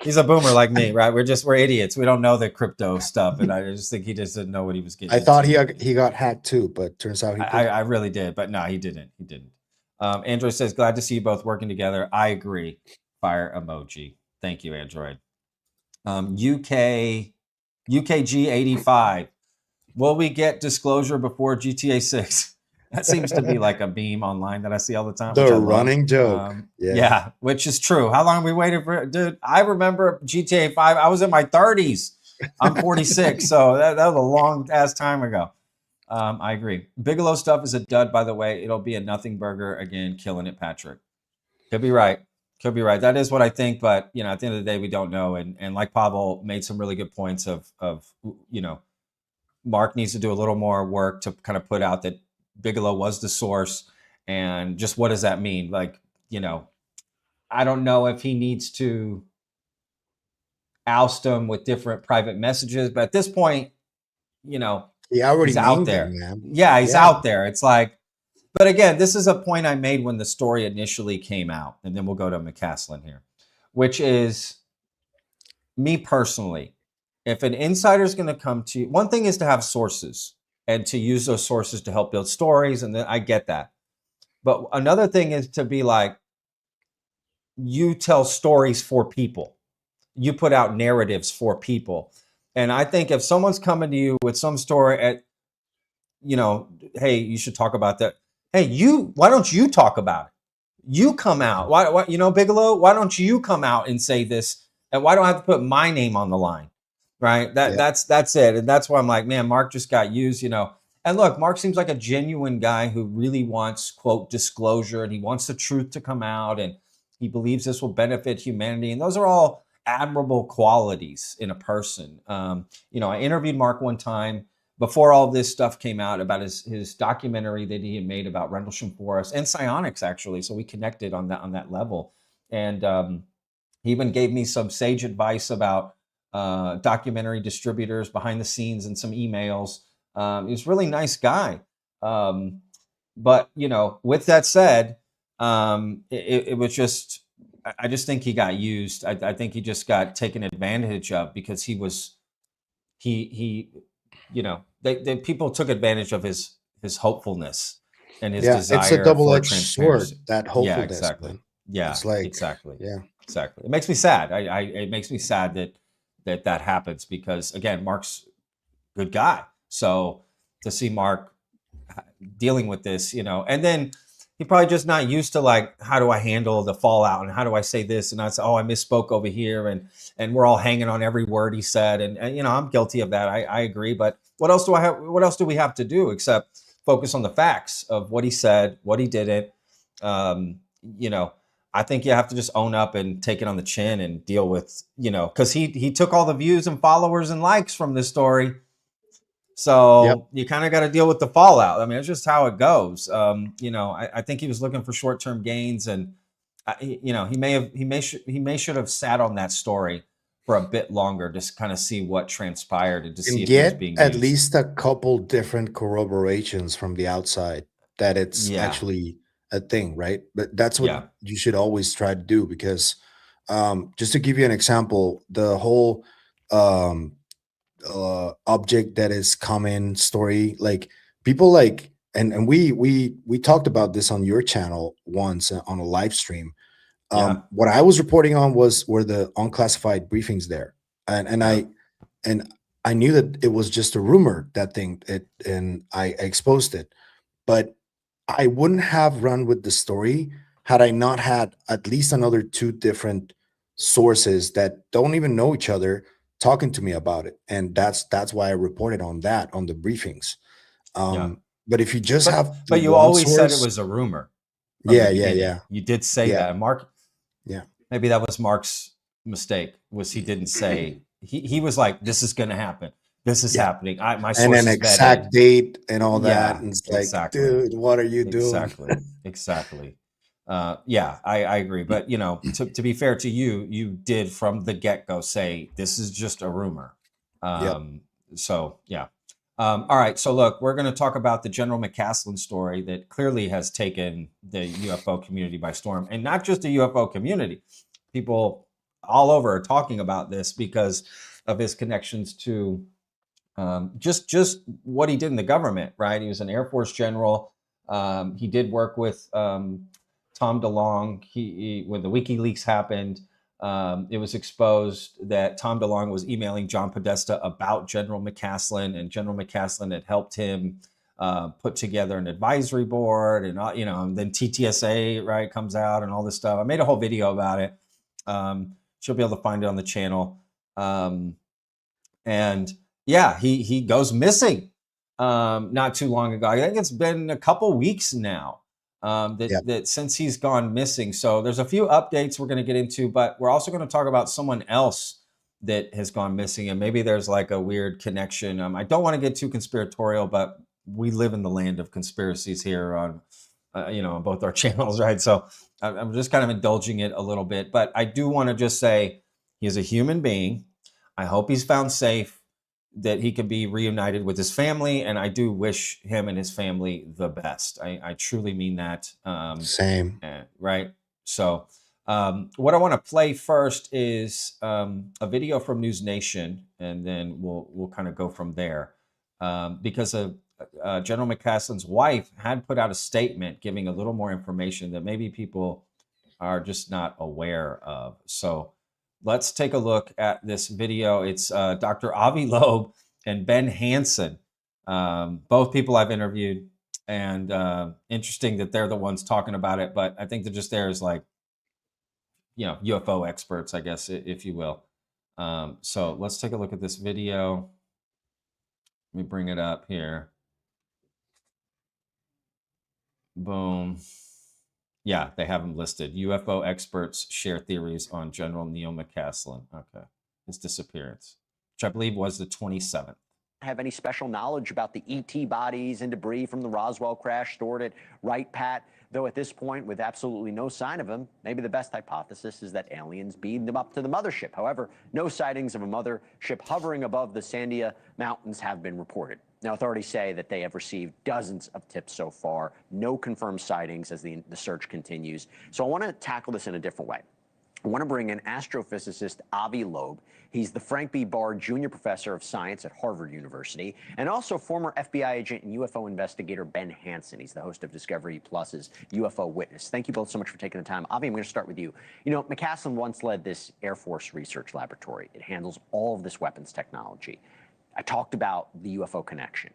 He's a boomer like me, right? We're idiots. We don't know the crypto stuff, and I just think he just didn't know what he was getting. I thought he got hacked too, but turns out he didn't. I really did, but no, he didn't. He didn't. Android says, glad to see you both working together. I agree. Fire emoji. Thank you, Android. UKG 85. Will we get disclosure before GTA 6? That seems to be like a meme online that I see all the time. The running joke. Yeah, which is true. How long have we waited for it? Dude, I remember GTA 5. I was in my 30s. I'm 46, so that was a long ass time ago. I agree. Bigelow stuff is a dud, by the way. It'll be a nothing burger again, killing it, Patrick. Could be right. That is what I think, but at the end of the day, we don't know. And like Pavel made some really good points of Mark needs to do a little more work to kind of put out that Bigelow was the source, and just what does that mean? Like, I don't know if he needs to oust him with different private messages, but at this point, he already he's out there. Man. Yeah, he's out there. It's like, but again, this is a point I made when the story initially came out, and then we'll go to McCasland here, which is me personally. If an insider is going to come to you, one thing is to have sources and to use those sources to help build stories. And then I get that. But another thing is to be like, you tell stories for people. You put out narratives for people. And I think if someone's coming to you with some story at, you know, hey, you should talk about that. Hey, why don't you talk about it? You come out. Why, you know, Bigelow, why don't you come out and say this? And why do I have to put my name on the line? Right. That's it. And that's why I'm like, man, Mark just got used, you know. And look, Mark seems like a genuine guy who really wants, quote, disclosure, and he wants the truth to come out, and he believes this will benefit humanity. And those are all admirable qualities in a person. You know, I interviewed Mark one time before all this stuff came out about his documentary that he had made about Rendlesham Forest and psionics, actually. So we connected on that level. And he even gave me some sage advice about documentary distributors behind the scenes and some emails. He was a really nice guy. But, you know, with that said, it was just, I just think he got used. I think he just got taken advantage of because he, you know, they people took advantage of his hopefulness and his desire. It's a double-edged sword, transparency. that hopefulness. Yeah, exactly. Man. Yeah, it's like, exactly. Yeah, exactly. It makes me sad. It makes me sad that happens because, again, Mark's a good guy. So to see Mark dealing with this, you know, and then he probably just not used to, like, how do I handle the fallout and how do I say this? And I say, oh, I misspoke over here. And we're all hanging on every word he said. And you know, I'm guilty of that. I agree. But what else do we have to do except focus on the facts of what he said, what he didn't? You know, I think you have to just own up and take it on the chin and deal with, you know, because he took all the views and followers and likes from this story. So you kind of got to deal with the fallout. I mean, it's just how it goes. You know, I think he was looking for short-term gains, and you know, he may should have sat on that story for a bit longer, just kind of see what transpired and to see if it was being at used. least a couple different corroborations from the outside that it's actually a thing, right? But that's what you should always try to do, because just to give you an example, the whole object that is common story, like people like, and we talked about this on your channel once on a live stream. What I was reporting on were the unclassified briefings there, and I knew that it was just a rumor, that thing, and I exposed it, but I wouldn't have run with the story had I not had at least another 2 different sources that don't even know each other talking to me about it. And that's why I reported on that on the briefings. But if you just but you always said it was a rumor. Yeah. You did say that. And Mark, maybe that was Mark's mistake, was he didn't say, he was like, this is going to happen. This is happening. My source and an is exact date and all that. And it's exactly. like, dude, what are you doing? Exactly. I agree. But, you know, to be fair to you, you did from the get-go say, this is just a rumor. So, yeah. All right. So, look, we're going to talk about the General McCasland story that clearly has taken the UFO community by storm. And not just the UFO community. People all over are talking about this because of his connections to just what he did in the government, right? He was an Air Force general. He did work with Tom DeLonge. When the WikiLeaks happened, it was exposed that Tom DeLonge was emailing John Podesta about General McCasland, and General McCasland had helped him put together an advisory board, and you know, and then TTSA, right, comes out and all this stuff. I made a whole video about it. She'll be able to find it on the channel. And yeah, he goes missing not too long ago. I think it's been a couple weeks now that since he's gone missing. So there's a few updates we're going to get into, but we're also going to talk about someone else that has gone missing, and maybe there's like a weird connection. I don't want to get too conspiratorial, but we live in the land of conspiracies here on you know, on both our channels, right? So I'm just kind of indulging it a little bit, but I do want to just say he is a human being. I hope he's found safe, that he can be reunited with his family, and I do wish him and his family the best. I truly mean that. Same. Right. So what I want to play first is a video from News Nation, and then we'll kind of go from there, because General McCasland's wife had put out a statement giving a little more information that maybe people are just not aware of. So let's take a look at this video. It's Dr. Avi Loeb and Ben Hansen, both people I've interviewed, and interesting that they're the ones talking about it. But I think they're just there as like, you know, UFO experts, I guess, if you will. So let's take a look at this video. Let me bring it up here. Boom. Yeah, they have them listed. UFO experts share theories on General Neil McCasland. Okay. His disappearance, which I believe was the 27th. Have any special knowledge about the ET bodies and debris from the Roswell crash stored at Wright Pat? Though at this point, with absolutely no sign of them, maybe the best hypothesis is that aliens beamed them up to the mothership. However, no sightings of a mothership hovering above the Sandia Mountains have been reported. Now, authorities say that they have received dozens of tips so far, no confirmed sightings as the search continues. So I want to tackle this in a different way. I want to bring in astrophysicist Avi Loeb. He's the Frank B. Bard Jr. Professor of Science at Harvard University, and also former FBI agent and UFO investigator Ben Hansen. He's the host of Discovery Plus's UFO Witness. Thank you both so much for taking the time. Avi, I'm going to start with you. You know, McCasland once led this Air Force research laboratory. It handles all of this weapons technology. I talked about the UFO connection.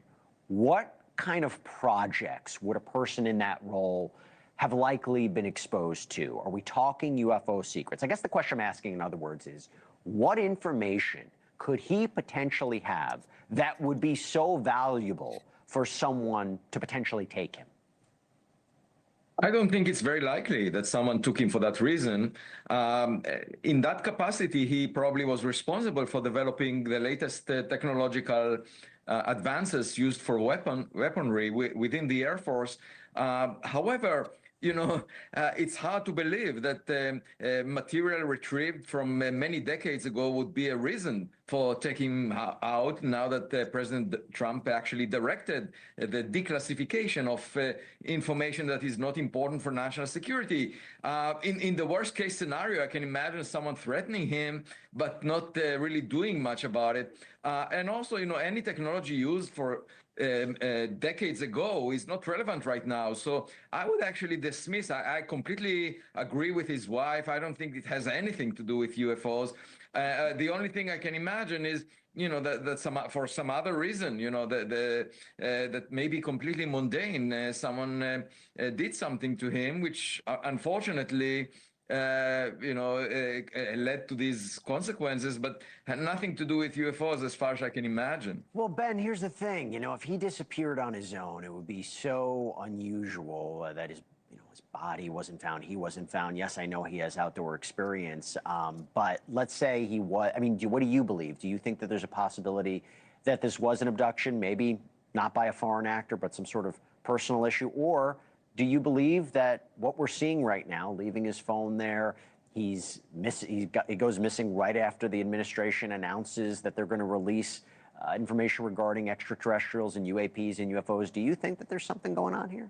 What kind of projects would a person in that role have likely been exposed to? Are we talking UFO secrets? I guess the question I'm asking, in other words, is what information could he potentially have that would be so valuable for someone to potentially take him? I don't think it's very likely that someone took him for that reason. In that capacity, he probably was responsible for developing the latest technological advances used for weaponry within the Air Force. However, you know, it's hard to believe that material retrieved from many decades ago would be a reason for taking him out now that President Trump actually directed the declassification of information that is not important for national security. In the worst case scenario, I can imagine someone threatening him, but not really doing much about it. And also, you know, any technology used for decades ago is not relevant right now. So I would actually dismiss. I completely agree with his wife. I don't think it has anything to do with UFOs. The only thing I can imagine is, you know, that for some other reason, you know, that may be completely mundane. Someone did something to him, which unfortunately, you know, led to these consequences, but had nothing to do with UFOs as far as I can imagine. Well, Ben, here's the thing. You know, if he disappeared on his own, it would be so unusual that his body wasn't found. He wasn't found. Yes, I know he has outdoor experience, but let's say he was. I mean, what do you believe? Do you think that there's a possibility that this was an abduction, maybe not by a foreign actor, but some sort of personal issue? Or do you believe that what we're seeing right now, leaving his phone there, he goes missing right after the administration announces that they're going to release information regarding extraterrestrials and UAPs and UFOs? Do you think that there's something going on here?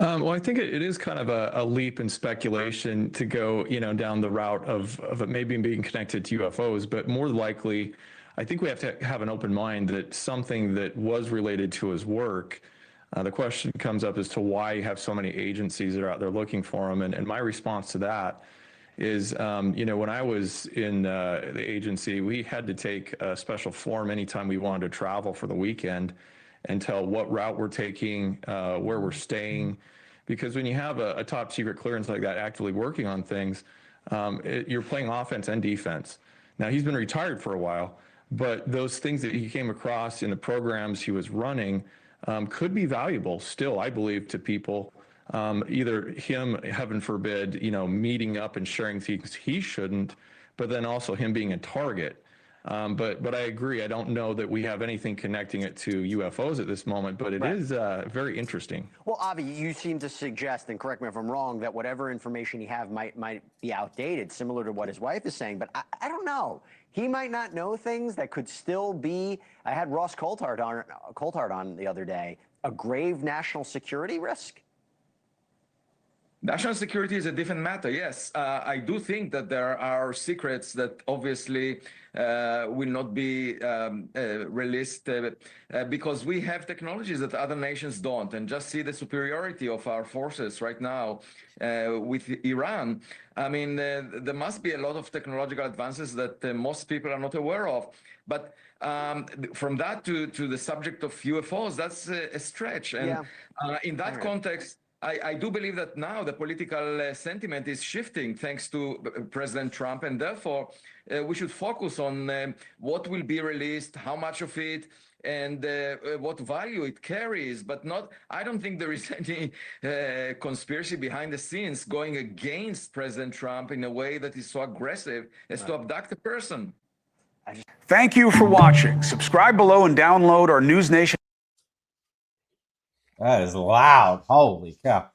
Well, I think it is kind of a leap in speculation to go, you know, down the route of it maybe being connected to UFOs, but more likely, I think we have to have an open mind that something that was related to his work. The question comes up as to why you have so many agencies that are out there looking for him, and my response to that is, you know, when I was in the agency, we had to take a special form anytime we wanted to travel for the weekend and tell what route we're taking, where we're staying. Because when you have a top secret clearance like that actively working on things, you're playing offense and defense. Now, he's been retired for a while, but those things that he came across in the programs he was running could be valuable still, I believe, to people. Either him, heaven forbid, you know, meeting up and sharing things he shouldn't, but then also him being a target. But I agree. I don't know that we have anything connecting it to UFOs at this moment, but it is very interesting. Well, Avi, you seem to suggest, and correct me if I'm wrong, that whatever information you have might be outdated, similar to what his wife is saying. But I don't know. He might not know things that could still be. I had Ross Coulthard on the other day. A grave national security risk. National security is a different matter. Yes, I do think that there are secrets that obviously will not be released because we have technologies that other nations don't. And just see the superiority of our forces right now with Iran. I mean, there must be a lot of technological advances that most people are not aware of. But from that to the subject of UFOs, that's a stretch. And in that context, I do believe that now the political sentiment is shifting thanks to President Trump, and therefore we should focus on what will be released, how much of it, and what value it carries, but not, I don't think there is any conspiracy behind the scenes going against President Trump in a way that is so aggressive as to abduct a person. Thank you for watching. Subscribe below and download our News Nation. That is loud. Holy cow.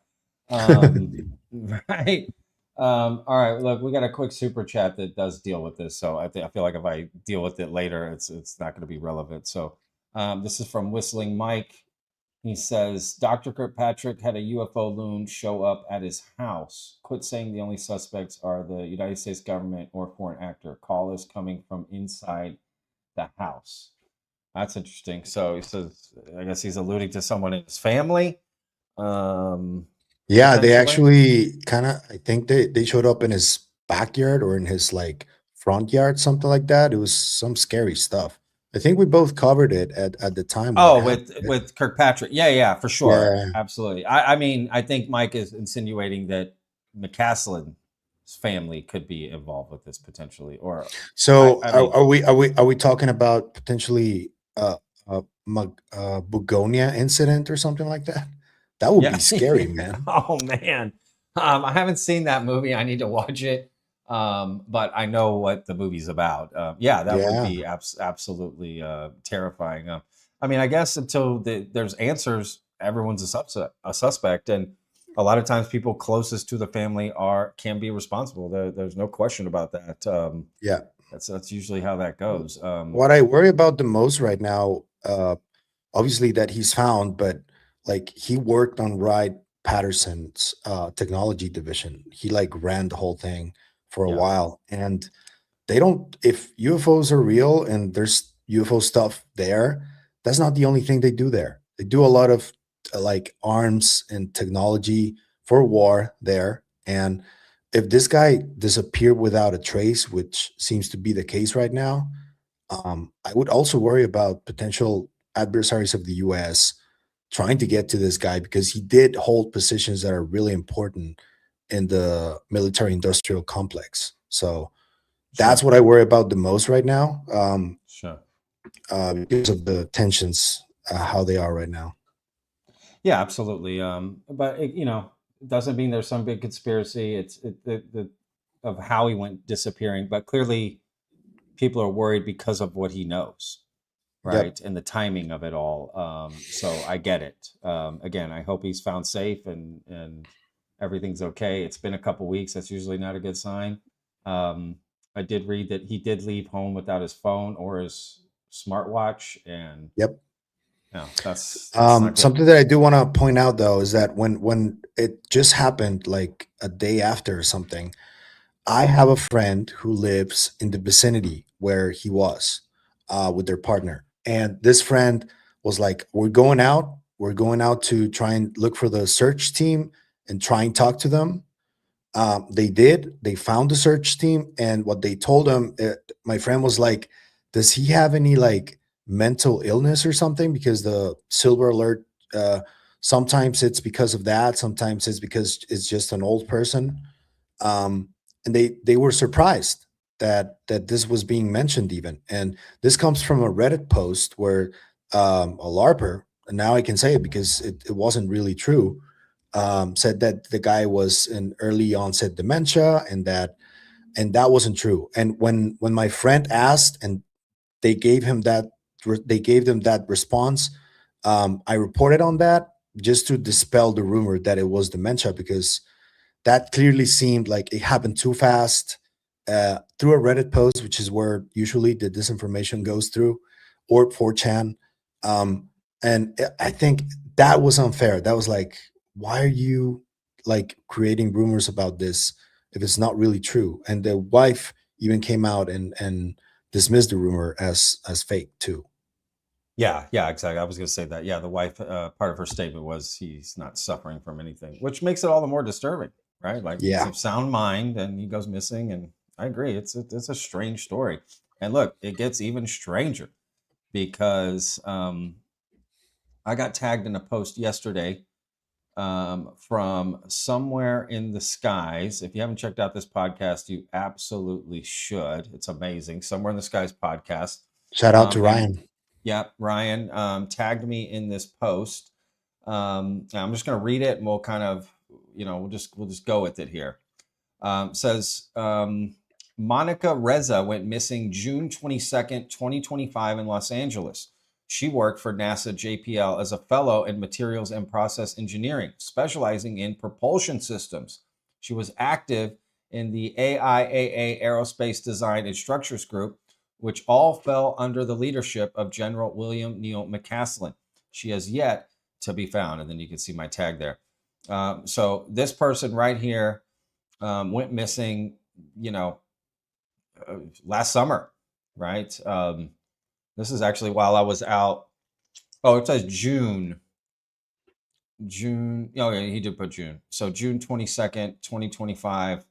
Right. All right. Look, we got a quick super chat that does deal with this. So I feel like if I deal with it later, it's not going to be relevant. So this is from Whistling Mike. He says, Dr. Kirkpatrick had a UFO loon show up at his house. Quit saying the only suspects are the United States government or foreign actor. Call is coming from inside the house. That's interesting. So he says, I guess he's alluding to someone in his family. Yeah, they actually kind of, I think they showed up in his backyard or in his like front yard, something like that. It was some scary stuff. I think we both covered it at the time. Oh, with Kirkpatrick. Yeah, for sure. Yeah. Absolutely. I mean, I think Mike is insinuating that McCasland's family could be involved with this potentially. Or so are we talking about potentially Bugonia incident or something like that? That would be scary, man. Oh man, I haven't seen that movie. I need to watch it, but I know what the movie's about. That would be absolutely terrifying. I mean, I guess until there's answers, everyone's a suspect, and a lot of times people closest to the family can be responsible. There's no question about that. That's usually how that goes. What I worry about the most right now, obviously that he's found, but like he worked on Wright-Patterson's technology division. He like ran the whole thing for a while, and they don't. If UFOs are real and there's UFO stuff there, that's not the only thing they do there. They do a lot of like arms and technology for war there. And if this guy disappeared without a trace, which seems to be the case right now, I would also worry about potential adversaries of the U.S. trying to get to this guy, because he did hold positions that are really important in the military-industrial complex. So that's what I worry about the most right now, because of the tensions, how they are right now. Yeah, absolutely. But it doesn't mean there's some big conspiracy. It's of how he went disappearing, but clearly people are worried because of what he knows, right? And the timing of it all. So I get it. Again, I hope he's found safe and everything's okay. It's been a couple weeks. That's usually not a good sign. I did read that he did leave home without his phone or his smartwatch, and that's something that I do want to point out though, is that when it just happened like a day after or something, I have a friend who lives in the vicinity where he was with their partner. And this friend was like, we're going out to try and look for the search team and try and talk to them. They found the search team, and what they told him, my friend was like, does he have any like mental illness or something? Because the silver alert, sometimes it's because of that, sometimes it's because it's just an old person. And they were surprised that this was being mentioned even. And this comes from a Reddit post where a LARPer, and now I can say it because it wasn't really true, said that the guy was in early onset dementia, and that wasn't true. And when my friend asked and they gave them that response, I reported on that just to dispel the rumor that it was dementia, because that clearly seemed like it happened too fast, through a Reddit post, which is where usually the disinformation goes through, or 4chan. And I think that was unfair. That was like, why are you like creating rumors about this if it's not really true? And the wife even came out and dismissed the rumor as fake too. Yeah, exactly. I was going to say that. Yeah, the wife, part of her statement was he's not suffering from anything, which makes it all the more disturbing, right? Like he's Yeah. of sound mind and he goes missing. And I agree, it's a strange story. And look, it gets even stranger because I got tagged in a post yesterday from Somewhere in the Skies. If you haven't checked out this podcast, you absolutely should. It's amazing. Somewhere in the Skies podcast. Shout out to And Ryan. yeah, Ryan tagged me in this post. I'm just going to read it, and we'll kind of, we'll just go with it here. Says Monica Reza went missing June 22nd, 2025 in Los Angeles. She worked for NASA JPL as a fellow in materials and process engineering, specializing in propulsion systems. She was active in the AIAA Aerospace Design and Structures Group, which all fell under the leadership of General William Neal McCasland. She has yet to be found. And then you can see my tag there. So this person right here went missing, last summer, right? This is actually while I was out. Oh, it says June. Oh, yeah, he did put June. So June 22nd, 2025.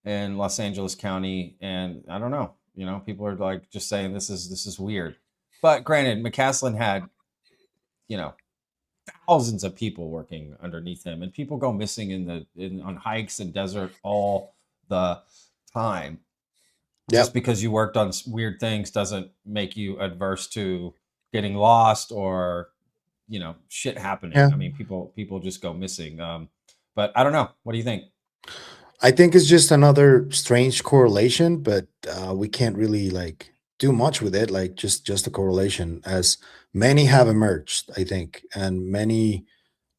In Los Angeles County, and I don't know, people are like just saying this is weird. But granted, McCasland had, thousands of people working underneath him, and people go missing on hikes and desert all the time. Just because you worked on weird things doesn't make you adverse to getting lost or, shit happening. Yeah. I mean, people just go missing. But I don't know. What do you think? I think it's just another strange correlation, but we can't really like do much with it. Like just a correlation, as many have emerged, I think, and many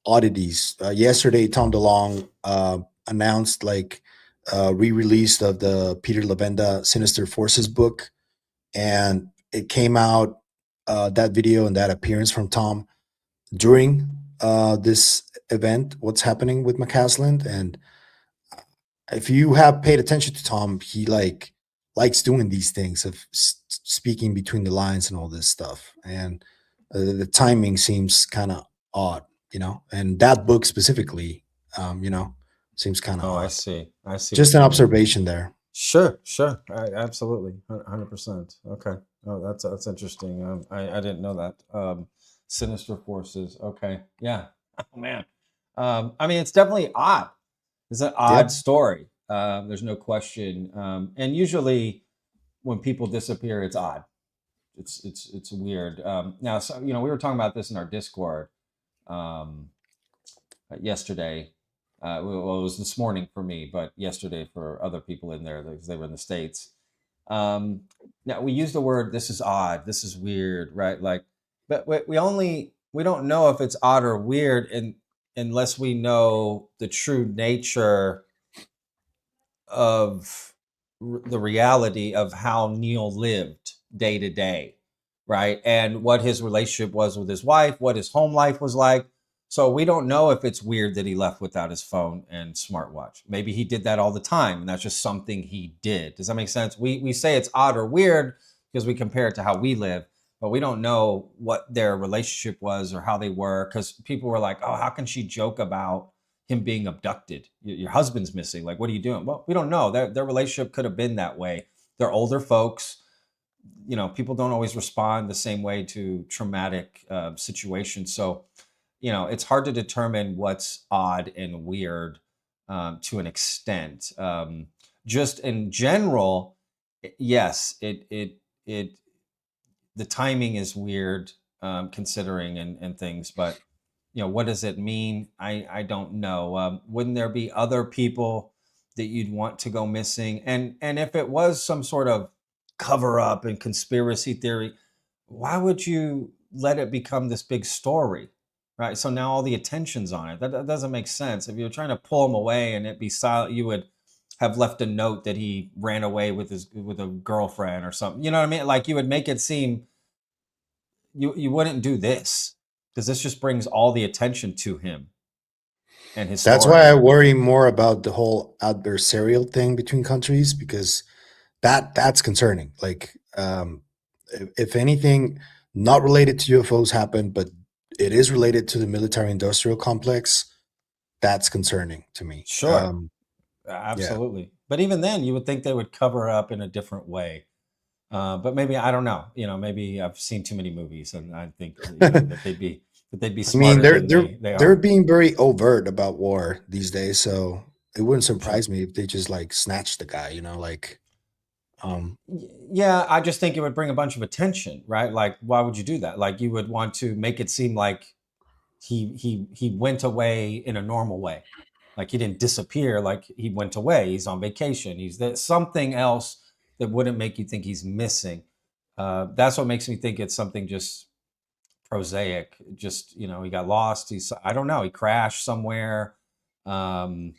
oddities. Yesterday, Tom DeLonge announced like re-release of the Peter Levenda Sinister Forces book, and it came out, that video and that appearance from Tom during this event. What's happening with McCasland? And if you have paid attention to Tom, he likes doing these things of speaking between the lines and all this stuff, and the timing seems kind of odd, and that book specifically, seems kind of odd. I see. Just an observation there. Sure. Absolutely. 100%. Okay. Oh, that's interesting. I didn't know that. Sinister Forces. Okay. Yeah. Oh man. I mean, it's definitely odd. It's an odd story. There's no question. And usually when people disappear, it's odd. It's weird. Now, so, we were talking about this in our Discord yesterday. Well, it was this morning for me, but yesterday for other people in there because they were in the States. Now we use the word, this is odd, this is weird, right? Like, but we don't know if it's odd or weird unless we know the true nature of the reality of how Neil lived day to day, right? And what his relationship was with his wife, what his home life was like. So we don't know if it's weird that he left without his phone and smartwatch. Maybe he did that all the time, and that's just something he did. Does that make sense? We say it's odd or weird because we compare it to how we live, but we don't know what their relationship was or how they were, because people were like, oh, how can she joke about him being abducted? Your husband's missing. Like, what are you doing? Well, we don't know. Their relationship could have been that way. They're older folks. People don't always respond the same way to traumatic situations. So, it's hard to determine what's odd and weird to an extent. Just in general, yes, the timing is weird considering and things, but what does it mean? I don't know. Wouldn't there be other people that you'd want to go missing? And if it was some sort of cover up and conspiracy theory, why would you let it become this big story? Right. So now all the attention's on it. That doesn't make sense. If you're trying to pull him away and it be silent, you would have left a note that he ran away with a girlfriend or something. You know what I mean? Like, you would make it seem you wouldn't do this, because this just brings all the attention to him. and his That's story. why I worry more about the whole adversarial thing between countries, because that's concerning. Like, if anything, not related to UFOs happened, but it is related to the military-industrial complex. That's concerning to me. Sure. Yeah. Absolutely. But even then, you would think they would cover up in a different way. But maybe, I don't know. Maybe I've seen too many movies, and I think that they'd be I mean, smarter than they they're are. being very overt about war these days, so it wouldn't surprise me if they just like snatched the guy. Like, Yeah, I just think it would bring a bunch of attention, right? Like, why would you do that? Like, you would want to make it seem like he went away in a normal way. Like, he didn't disappear, like he went away, he's on vacation, there's something else that wouldn't make you think he's missing. That's what makes me think it's something just prosaic. Just, he got lost. I don't know, he crashed somewhere, and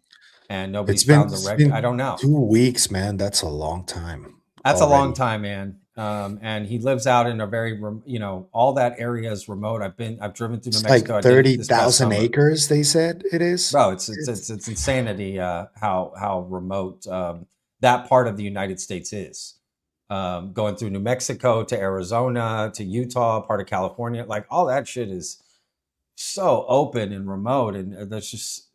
nobody's found the wreck. I don't know. 2 weeks, man. That's a long time. That's already. a long time, man. And he lives out in a very, all that area is remote. I've driven through New Mexico. Like 30,000 acres, they said it is. Bro, it's insanity how remote that part of the United States is. Going through New Mexico to Arizona to Utah, part of California, like all that shit is so open and remote, and there's just,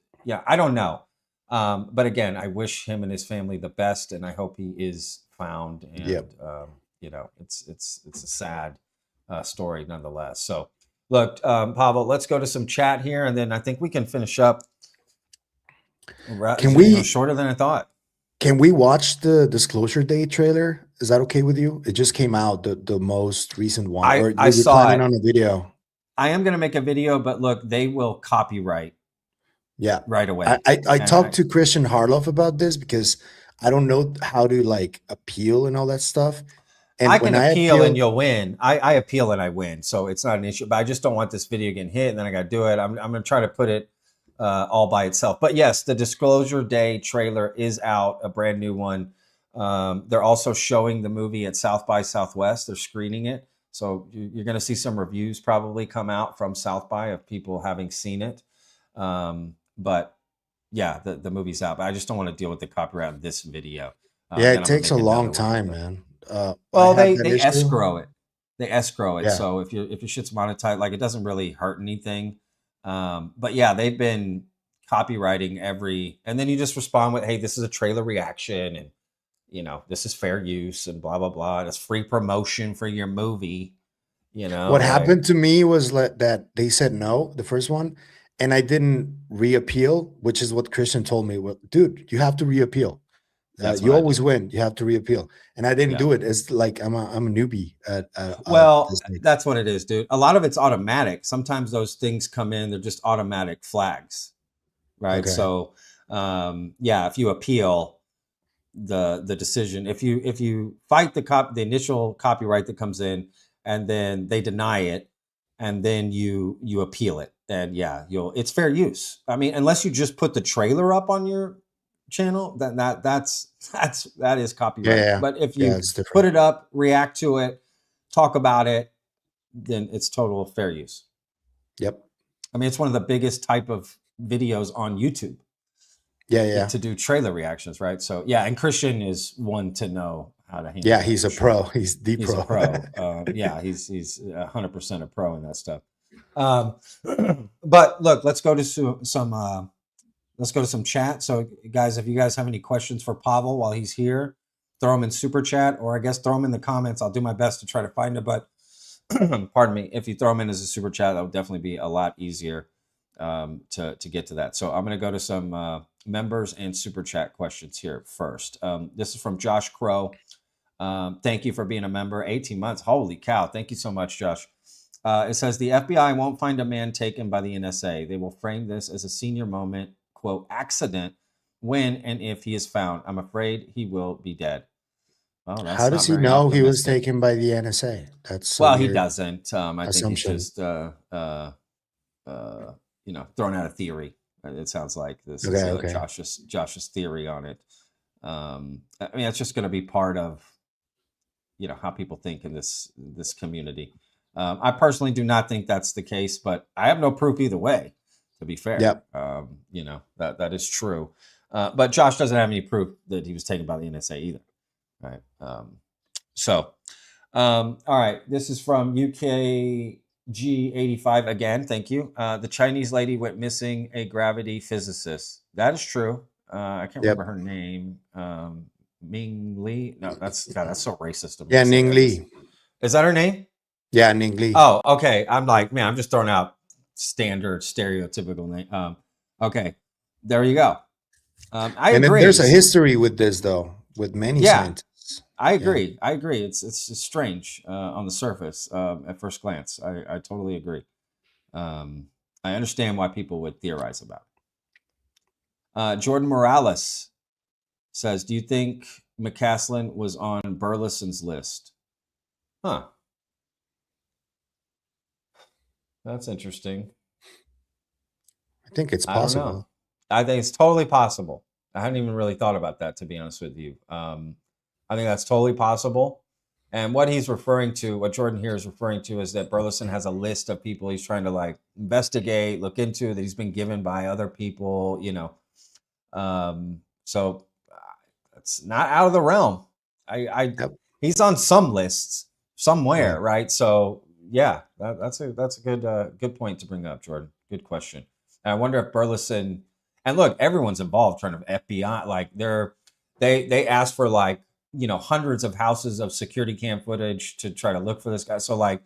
I don't know. But again, I wish him and his family the best, and I hope he is found. And it's a sad story nonetheless. So look, Pavel, let's go to some chat here, and then I think we can finish up. Can we shorter than I thought? Can we watch the Disclosure Day trailer? Is that okay with you? It just came out, the most recent one. I saw it on a video. I am going to make a video, but look, they will copyright. Yeah, right away. I talked to Christian Harloff about this because I don't know how to like appeal and all that stuff. And I can appeal and you'll win. I appeal and I win, so it's not an issue. But I just don't want this video getting hit, and then I got to do it. I'm going to try to put it all by itself. But yes, the Disclosure Day trailer is out, a brand new one. They're also showing the movie at South by Southwest. They're screening it, so you're going to see some reviews probably come out from South by of people having seen it. But yeah, the movie's out. But I just don't want to deal with the copyright of this video. Yeah, it takes a long time, man. Well, they escrow it. They escrow it. Yeah. So if your shit's monetized, like, it doesn't really hurt anything. But yeah, they've been copywriting and then you just respond with, hey, this is a trailer reaction, and this is fair use, and blah blah blah. And it's free promotion for your movie. What happened to me was that they said no, the first one, and I didn't reappeal, which is what Christian told me. Well, dude, you have to reappeal. You always win. You have to reappeal, and I didn't do it. It's like I'm a newbie at. That's what it is, dude. A lot of it's automatic. Sometimes those things come in; they're just automatic flags, right? Okay. So, if you appeal the decision, if you fight the initial copyright that comes in, and then they deny it, and then you appeal it, and it's fair use. I mean, unless you just put the trailer up on your channel, that is copyright. Yeah. But if you put it up, react to it, talk about it, then it's total fair use. Yep. I mean, it's one of the biggest type of videos on YouTube. Yeah. To do trailer reactions, right? So and Christian is one to know how to handle. Yeah, he's a pro. He's the pro. A pro. He's 100% a pro in that stuff. But look, let's go to some. Let's go to some chat. So, guys, if you guys have any questions for Pavel while he's here, throw them in super chat, or I guess throw them in the comments. I'll do my best to try to find it. But pardon me, if you throw them in as a super chat, that would definitely be a lot easier to get to that. So I'm going to go to some members and super chat questions here first. This is from Josh Crow. Thank you for being a member. 18 months. Holy cow. Thank you so much, Josh. It says the FBI won't find a man taken by the NSA. They will frame this as a senior moment, quote, accident, when and if he is found. I'm afraid he will be dead. Well, how does he know he was taken by the NSA? That's he doesn't. I think he's just thrown out a theory. It sounds like this is Josh's theory on it. I mean, it's just going to be part of how people think in this community. I personally do not think that's the case, but I have no proof either way. to be fair. Yep. You know, that is true. But Josh doesn't have any proof that he was taken by the NSA either. Right. All right. This is from UKG85 again. Thank you. The Chinese lady went missing, a gravity physicist. That is true. I can't remember her name. Ming Li. No, that's so racist of me. Yeah, Ning Li. Is that her name? Yeah, Ning Li. Oh, okay. I'm like, man, I'm just throwing out standard stereotypical name. Okay. There you go. I agree. There's a history with this, though, with many scientists. I agree. I agree. It's strange on the surface at first glance. I totally agree. I understand why people would theorize about it. Jordan Morales says, do you think McCasland was on Burleson's list? Huh. That's interesting. I think it's possible. I think it's totally possible. I hadn't even really thought about that, to be honest with you. I think that's totally possible. And what he's referring to, what Jordan here is referring to, is that Burleson has a list of people he's trying to like investigate, look into, that he's been given by other people, you know. So it's not out of the realm. He's on some lists somewhere, right? So yeah, that's a good point to bring up, Jordan. Good question. And I wonder if Burleson, and look, everyone's involved, trying to FBI, like they asked for like, you know, hundreds of houses of security cam footage to try to look for this guy. So like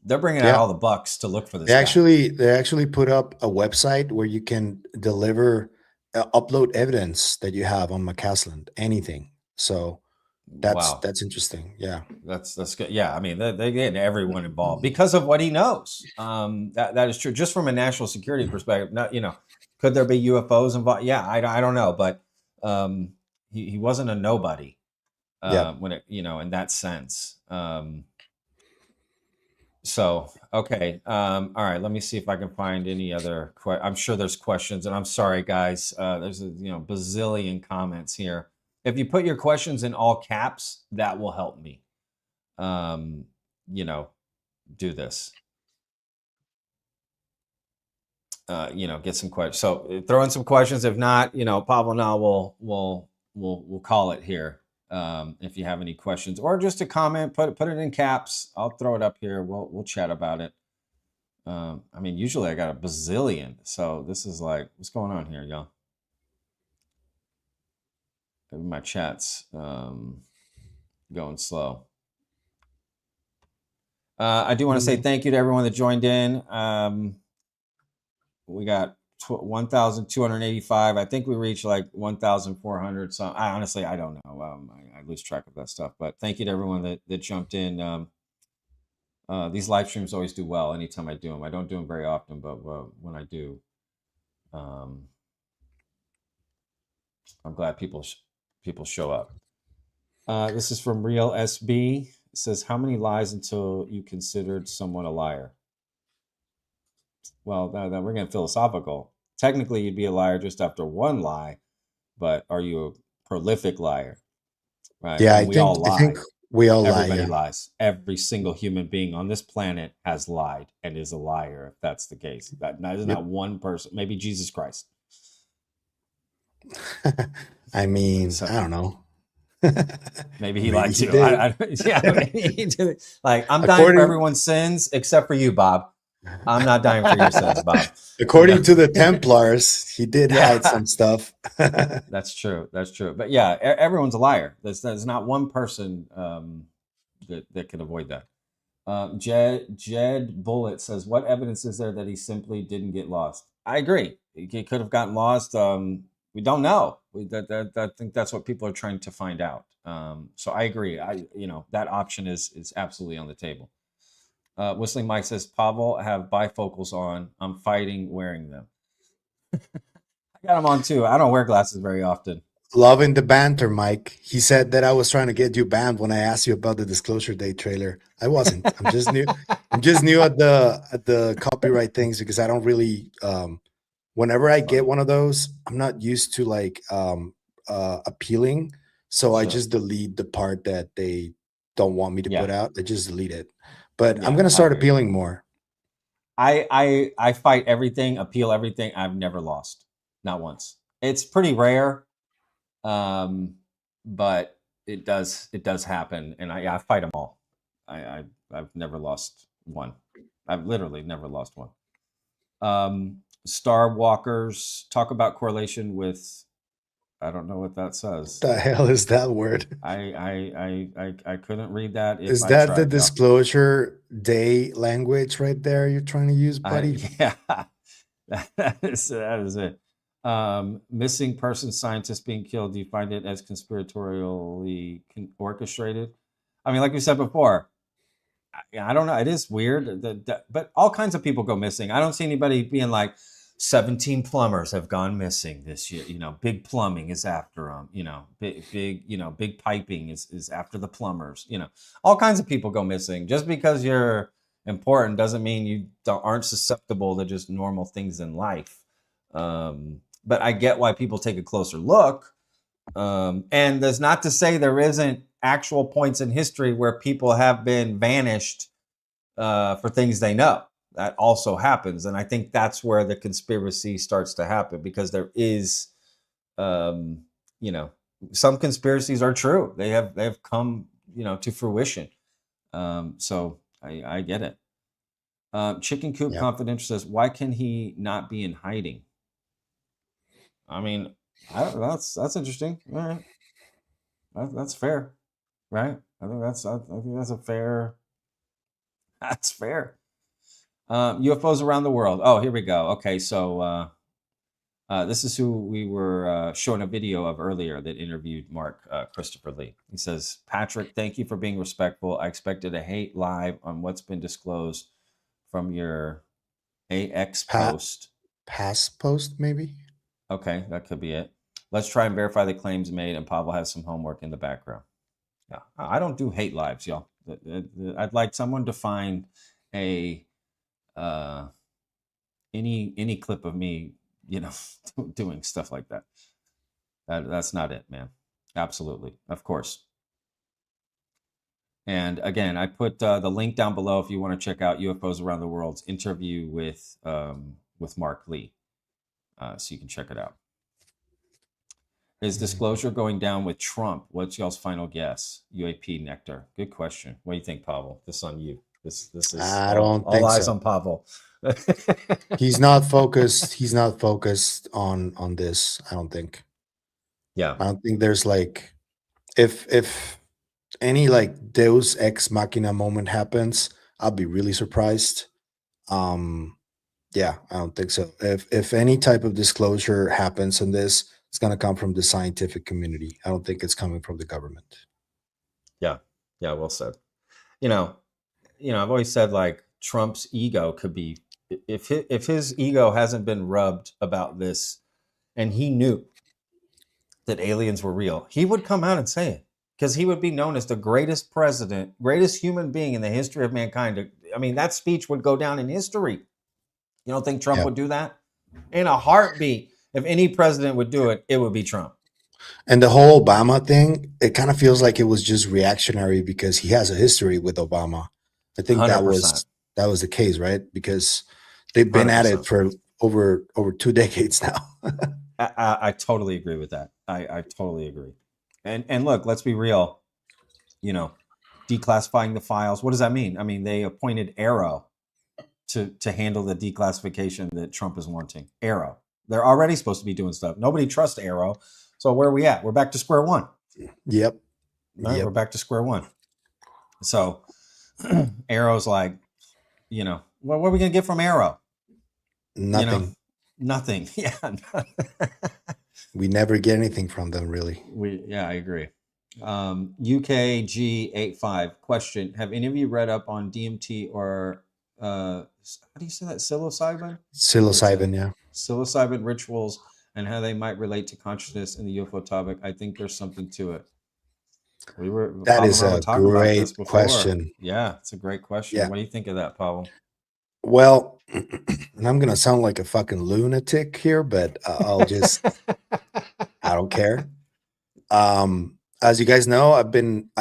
they're bringing out all the bucks to look for this guy. They actually put up a website where you can deliver, upload evidence that you have on McCasland, anything. So that's interesting. Yeah, that's good. Yeah, I mean they get everyone involved because of what he knows. That is true. Just from a national security perspective, not, you know, could there be UFOs involved? Yeah, I don't know, but he wasn't a nobody when it, you know, in that sense. So okay, all right. Let me see if I can find any other. I'm sure there's questions, and I'm sorry, guys. There's a bazillion comments here. If you put your questions in all caps, that will help me. Do this. Get some questions. So throw in some questions. If not, Pablo and I we'll call it here. If you have any questions or just a comment, put it in caps. I'll throw it up here. We'll chat about it. I mean, usually I got a bazillion. So this is like, what's going on here, y'all? Maybe my chat's going slow. I do want to say thank you to everyone that joined in. We got 1,285. I think we reached like 1,400. So I honestly don't know. I lose track of that stuff. But thank you to everyone that jumped in. These live streams always do well anytime I do them. I don't do them very often, but when I do, I'm glad people show up. This is from Real SB. It says, how many lies until you considered someone a liar? Well, then we're getting philosophical. Technically, you'd be a liar just after one lie, but are you a prolific liar? Right? Yeah, I think we all lie. Everybody lies. Every single human being on this planet has lied and is a liar, if that's the case. That isn't that one person, maybe Jesus Christ. I mean, I don't know. Maybe he lied too. Like, I'm dying for everyone's sins except for you, Bob. I'm not dying for your sins, Bob. According to the Templars, he did hide some stuff. That's true. But yeah, everyone's a liar. There's not one person that can avoid that. Jed Bullet says, what evidence is there that he simply didn't get lost? I agree. He could have gotten lost. We don't know. I think that's what people are trying to find out. So I agree. That option is absolutely on the table. Whistling Mike says, Pavel, have bifocals on. I'm fighting wearing them. I got them on too. I don't wear glasses very often. Loving the banter, Mike. He said that I was trying to get you banned when I asked you about the Disclosure Day trailer. I wasn't. I'm just new. I'm just new at the copyright things because I don't really. Whenever I get one of those, I'm not used to like appealing, so I just delete the part that they don't want me to put out. I just delete it. But I'm gonna start appealing more. I fight everything, appeal everything. I've never lost, not once. It's pretty rare, but it does happen, and I fight them all. I've never lost one. I've literally never lost one. Star walkers, talk about correlation with, I don't know what that says. The hell is that word? I couldn't read that. Is that the disclosure day language right there you're trying to use, buddy? Yeah, that is it. Missing person scientists being killed. Do you find it as conspiratorially orchestrated? I mean, like we said before, I don't know. It is weird, but all kinds of people go missing. I don't see anybody being like, 17 plumbers have gone missing this year. You know, big plumbing is after them. You know, big piping is after the plumbers. You know, all kinds of people go missing. Just because you're important doesn't mean you aren't susceptible to just normal things in life. But I get why people take a closer look. And that's not to say there isn't actual points in history where people have been vanished for things they know. That also happens. And I think that's where the conspiracy starts to happen, because there is, some conspiracies are true. They have come, to fruition. So I get it. Chicken Coop Confidential says, why can he not be in hiding? I mean, that's interesting. All right. That's fair. Right. I think that's a fair. That's fair. UFOs around the world. Oh, here we go. Okay, so this is who we were showing a video of earlier that interviewed Mark Christopher Lee. He says, Patrick, thank you for being respectful. I expected a hate live on what's been disclosed from your AX post. Past post, maybe? Okay, that could be it. Let's try and verify the claims made, and Pavel has some homework in the background. Yeah, I don't do hate lives, y'all. I'd like someone to find a any clip of me, doing stuff like that. That's not it, man. Absolutely, of course. And again, I put the link down below if you want to check out UFOs Around the World's interview with Mark Lee, so you can check it out. Is disclosure going down with Trump? What's y'all's final guess? UAP Nectar. Good question. What do you think, Pavel? This is on you. This is I don't think all eyes so. on Pavel. He's not focused. He's not focused on this. I don't think. Yeah. I don't think there's like, if any like Deus ex machina moment happens, I'll be really surprised. Yeah, I don't think so. If any type of disclosure happens in this, it's going to come from the scientific community. I don't think it's coming from the government. Yeah. Well said. I've always said, like, Trump's ego could be, if his ego hasn't been rubbed about this, and he knew that aliens were real, he would come out and say it, because he would be known as the greatest president, greatest human being in the history of mankind. I mean, that speech would go down in history. You don't think Trump would do that? In a heartbeat. If any president would do it, it would be Trump. And the whole Obama thing, it kind of feels like it was just reactionary because he has a history with Obama. I think 100%. that was the case, right? Because they've been 100%. At it for over 2 decades now. I totally agree with that. I totally agree. And look, let's be real. Declassifying the files. What does that mean? I mean, they appointed Arrow to handle the declassification that Trump is wanting. Arrow. They're already supposed to be doing stuff. Nobody trusts Arrow. So where are we at? We're back to square one. Yep. Right? Yep. We're back to square one. So Arrow's like, what are we going to get from Arrow? Nothing. Nothing. Yeah. We never get anything from them, really. I agree. UKG85 question. Have any of you read up on DMT or how do you say that? Psilocybin? Psilocybin, yeah. Psilocybin rituals and how they might relate to consciousness in the UFO topic. I think there's something to it. That is a great question. Yeah, it's a great question. Yeah. What do you think of that, Pavel? Well, and I'm going to sound like a fucking lunatic here, but I'll just, I don't care. As you guys know, I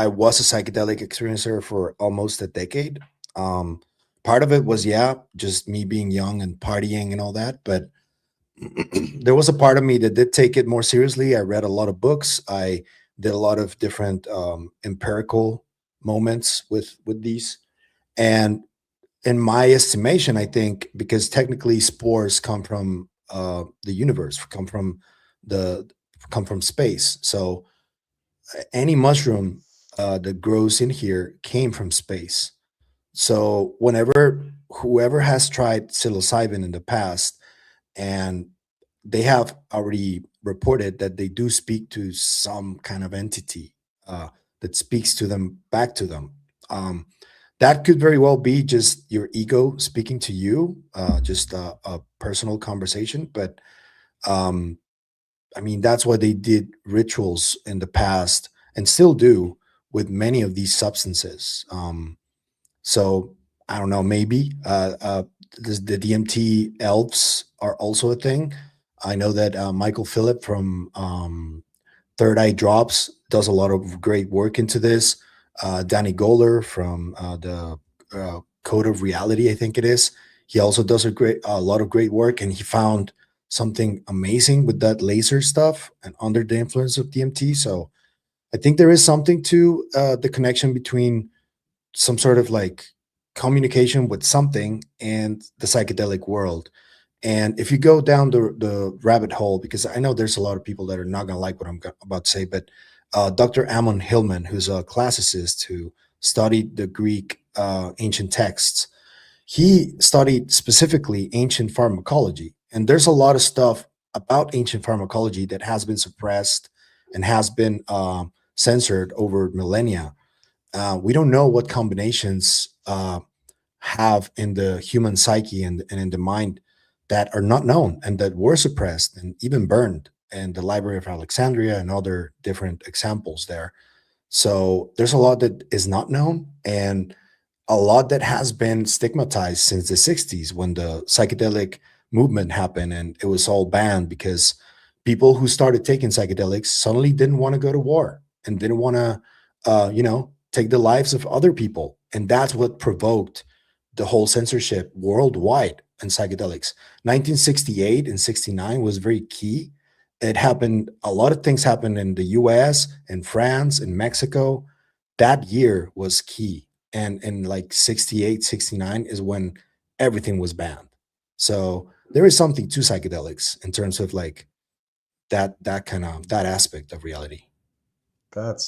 was a psychedelic experiencer for almost a decade. part of it was, yeah, just me being young and partying and all that. But there was a part of me that did take it more seriously. I read a lot of books. I did a lot of different empirical moments with these. And in my estimation, I think because technically spores come from the universe, come from space. So any mushroom that grows in here came from space. So whoever has tried psilocybin in the past, and they have already reported that they do speak to some kind of entity that speaks to them, back to them. That could very well be just your ego speaking to you, just a personal conversation. But I mean, that's why they did rituals in the past and still do with many of these substances. So I don't know, maybe the DMT elves are also a thing. I know that Michael Phillip from Third Eye Drops does a lot of great work into this. Danny Goller from the Code of Reality, I think it is. He also does a lot of great work, and he found something amazing with that laser stuff and under the influence of DMT. So I think there is something to the connection between some sort of like communication with something and the psychedelic world. And if you go down the rabbit hole, because I know there's a lot of people that are not going to like what I'm about to say, but Dr. Ammon Hillman, who's a classicist who studied the Greek ancient texts, he studied specifically ancient pharmacology. And there's a lot of stuff about ancient pharmacology that has been suppressed and has been censored over millennia. We don't know what combinations have in the human psyche and in the mind that are not known and that were suppressed and even burned in the Library of Alexandria and other different examples there. So there's a lot that is not known and a lot that has been stigmatized since the 60s when the psychedelic movement happened and it was all banned because people who started taking psychedelics suddenly didn't want to go to war and didn't want to, take the lives of other people. And that's what provoked the whole censorship worldwide in psychedelics. 1968 and 69 was very key. It happened, a lot of things happened in the US, in France, in Mexico. That year was key. And in like 68, 69 is when everything was banned. So there is something to psychedelics in terms of like that aspect of reality. That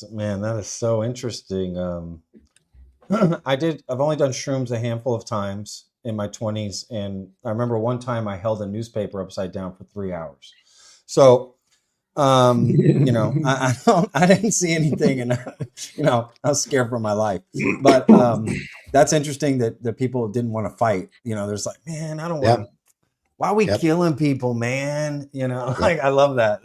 is so interesting. I've only done shrooms a handful of times in my 20s. And I remember one time I held a newspaper upside down for 3 hours. So, I didn't see anything and, I was scared for my life, but, that's interesting that people didn't want to fight. There's like, man, I don't want to, why are we killing people, man? Like, I love that.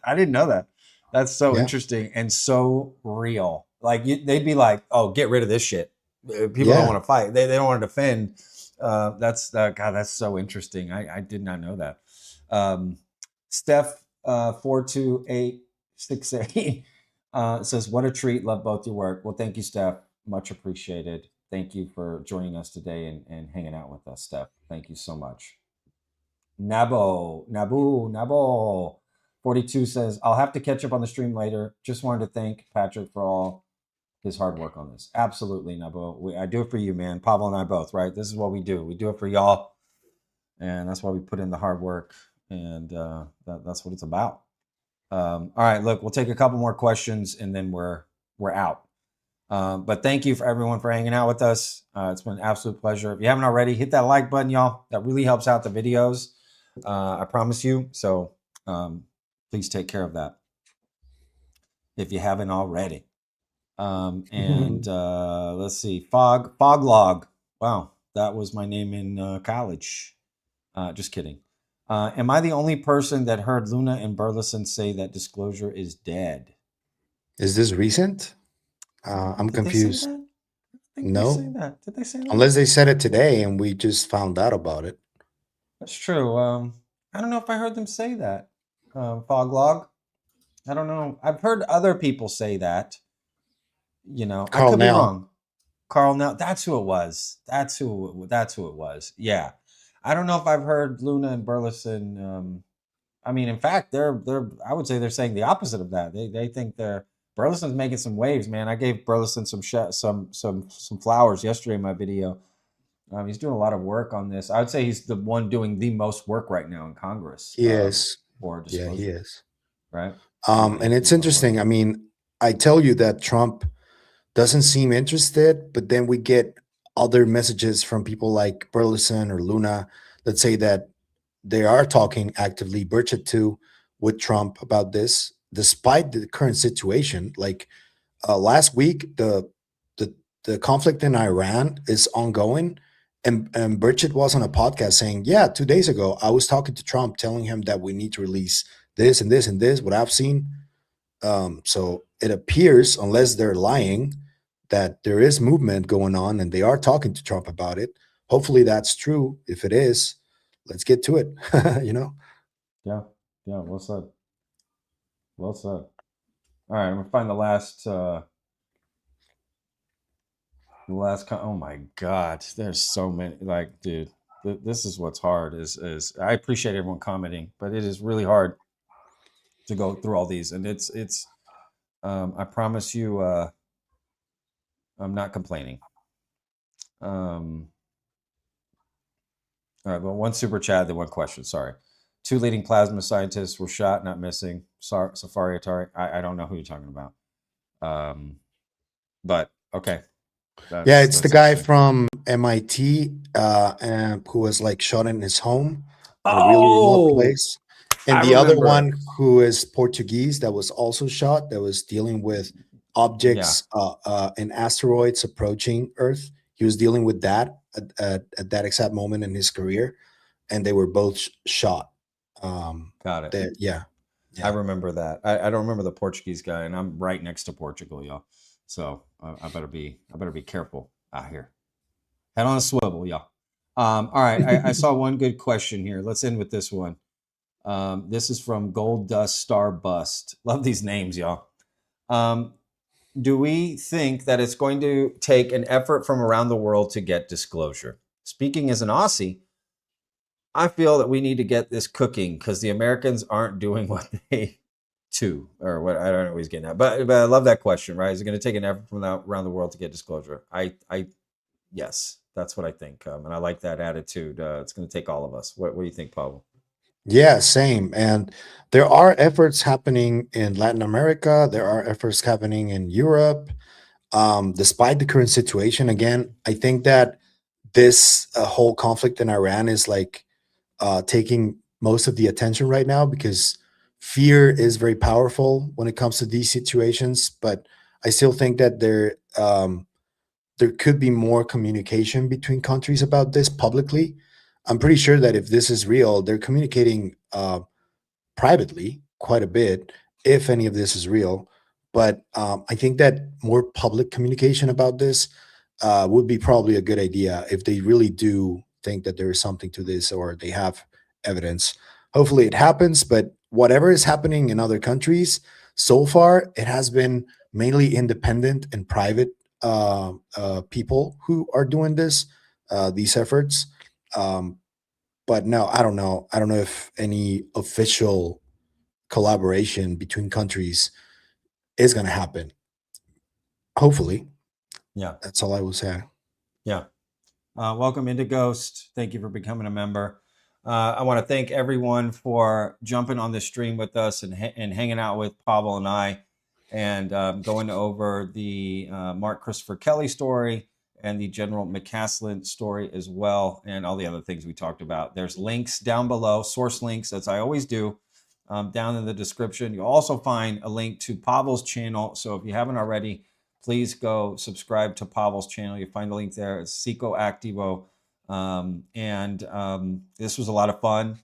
I didn't know that. That's so interesting and so real. Like they'd be like, "Oh, get rid of this shit." People don't want to fight. They don't want to defend. God, that's so interesting. I did not know that. Steph 42868 says, "What a treat! Love both your work." Well, thank you, Steph. Much appreciated. Thank you for joining us today and hanging out with us, Steph. Thank you so much. Nabo 42 says, "I'll have to catch up on the stream later. Just wanted to thank Patrick for all his hard work on this." Absolutely, Nabo. I do it for you, man. Pavel and I both, right? This is what we do. We do it for y'all. And that's why we put in the hard work. And that's what it's about. All right, look, we'll take a couple more questions and then we're out. But thank you for everyone for hanging out with us. It's been an absolute pleasure. If you haven't already, hit that like button, y'all. That really helps out the videos. I promise you. So please take care of that if you haven't already. Let's see, Foglog. Wow, that was my name in college. Just kidding. Am I the only person that heard Luna and Burleson say that disclosure is dead? Is this recent? I'm confused. No. Did they say that? Unless they said it today and we just found out about it. That's true. I don't know if I heard them say that. Foglog. I don't know. I've heard other people say that. I could be wrong. Carl. No, that's who it was. That's who it was. Yeah, I don't know if I've heard Luna and Burleson. I mean, in fact, they're I would say they're saying the opposite of that. They think Burleson's making some waves, man. I gave Burleson some flowers yesterday in my video. He's doing a lot of work on this. I would say he's the one doing the most work right now in Congress. Yes. For disclosure. Yeah, he is. Right. And it's interesting. I mean, I tell you that Trump doesn't seem interested, but then we get other messages from people like Burleson or Luna that say that they are talking actively, Burchett too, with Trump about this, despite the current situation. Like last week, the conflict in Iran is ongoing, and Burchett was on a podcast saying, "Yeah, 2 days ago, I was talking to Trump, telling him that we need to release this and this and this. What I've seen." So it appears, unless they're lying, that there is movement going on, and they are talking to Trump about it. Hopefully, that's true. If it is, let's get to it. You know. Yeah. Well said. Well said. All right, I'm gonna find the last. Oh my God, there's so many. Like, dude, this is what's hard. Is I appreciate everyone commenting, but it is really hard to go through all these, and it's. I promise you, I'm not complaining. All right, well, one super chat, then one question. Sorry. 2 leading plasma scientists were shot, not missing. Safari Atari. I don't know who you're talking about. But okay. Yeah, it's the guy from MIT who was like shot in his home in a really remote place. And the other one who is Portuguese that was also shot, that was dealing with objects and asteroids approaching Earth. He was dealing with that at that exact moment in his career, and they were both shot. Got it. Yeah. I remember that. I don't remember the Portuguese guy, and I'm right next to Portugal, y'all. So I better be careful out here. Head on a swivel, y'all. All right, I saw one good question here. Let's end with this one. This is from Gold Dust Star Bust. Love these names, y'all. Do we think that it's going to take an effort from around the world to get disclosure? Speaking as an Aussie, I feel that we need to get this cooking because the Americans aren't doing what they do, or what, I don't know what he's getting at. But I love that question, right? Is it going to take an effort from around the world to get disclosure? Yes, that's what I think. And I like that attitude. It's going to take all of us. What do you think, Pablo? Yeah, same. And there are efforts happening in Latin America. There are efforts happening in Europe. Despite the current situation, again, I think that this whole conflict in Iran is like taking most of the attention right now because fear is very powerful when it comes to these situations. But I still think that there could be more communication between countries about this publicly. I'm pretty sure that if this is real, they're communicating privately quite a bit, if any of this is real. But I think that more public communication about this would be probably a good idea if they really do think that there is something to this or they have evidence. Hopefully it happens, but whatever is happening in other countries, so far, it has been mainly independent and private people who are doing these efforts. But no, I don't know. I don't know if any official collaboration between countries is going to happen. Hopefully. Yeah. That's all I will say. Yeah. Welcome into Ghost. Thank you for becoming a member. I want to thank everyone for jumping on this stream with us and hanging out with Pavel and I and going over the Mark Christopher Kelly story and the General McCasland story as well, and all the other things we talked about. There's links down below, source links, as I always do, down in the description. You'll also find a link to Pavel's channel. So if you haven't already, please go subscribe to Pavel's channel. You find the link there. It's Seco Activo. This was a lot of fun.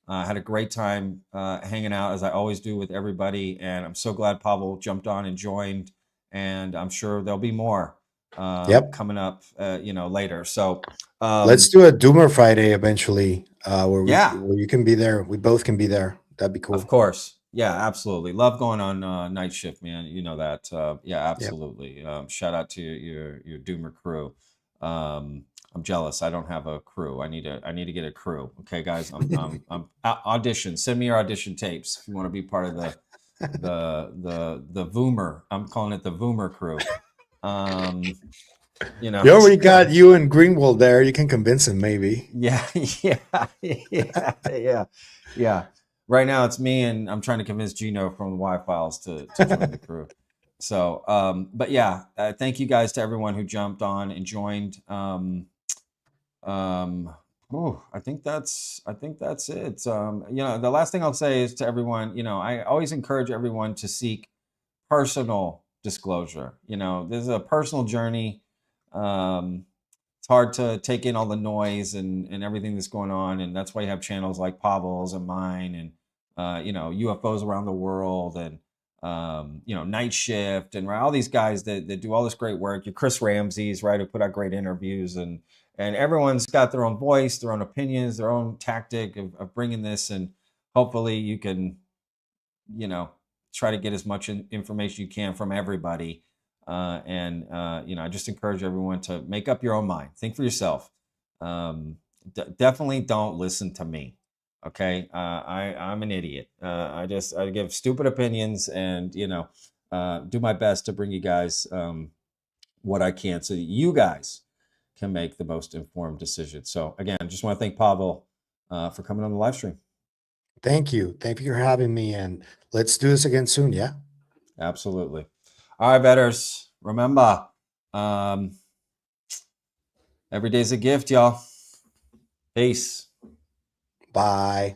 I had a great time hanging out, as I always do, with everybody. And I'm so glad Pavel jumped on and joined. And I'm sure there'll be more coming up, later. So let's do a Doomer Friday eventually, where you can be there. We both can be there. That'd be cool. Of course. Yeah, absolutely. Love going on night shift, man. You know that. Yeah, Yep. absolutely. Shout out to your Doomer crew. I'm jealous. I don't have a crew. I need to get a crew. Okay, guys. I'm audition. Send me your audition tapes if you want to be part of the Voomer. I'm calling it the Voomer crew. You know. You already got you and Greenwald there. You can convince him, maybe. Yeah, yeah. Right now it's me, and I'm trying to convince Gino from the Y Files to join the crew. So, but yeah, thank you guys to everyone who jumped on and joined. I think that's it. You know, the last thing I'll say is to everyone, you know, I always encourage everyone to seek personal disclosure. You know, this is a personal journey. It's hard to take in all the noise and everything that's going on, and that's why you have channels like Pavel's and mine, and you know, UFOs around the world, and you know, Night Shift, and all these guys that do all this great work. Your Chris Ramsey's, right, who put out great interviews, and everyone's got their own voice, their own opinions, their own tactic of bringing this, and hopefully you can, you know, try to get as much information you can from everybody. You know, I just encourage everyone to make up your own mind. Think for yourself. Definitely don't listen to me. Okay. I'm an idiot. I give stupid opinions, and, you know, do my best to bring you guys what I can so that you guys can make the most informed decision. So again, just want to thank Pavel for coming on the live stream. Thank you. Thank you for having me, and let's do this again soon. Yeah. Absolutely. All right, betters. Remember, every day's a gift, y'all. Peace. Bye.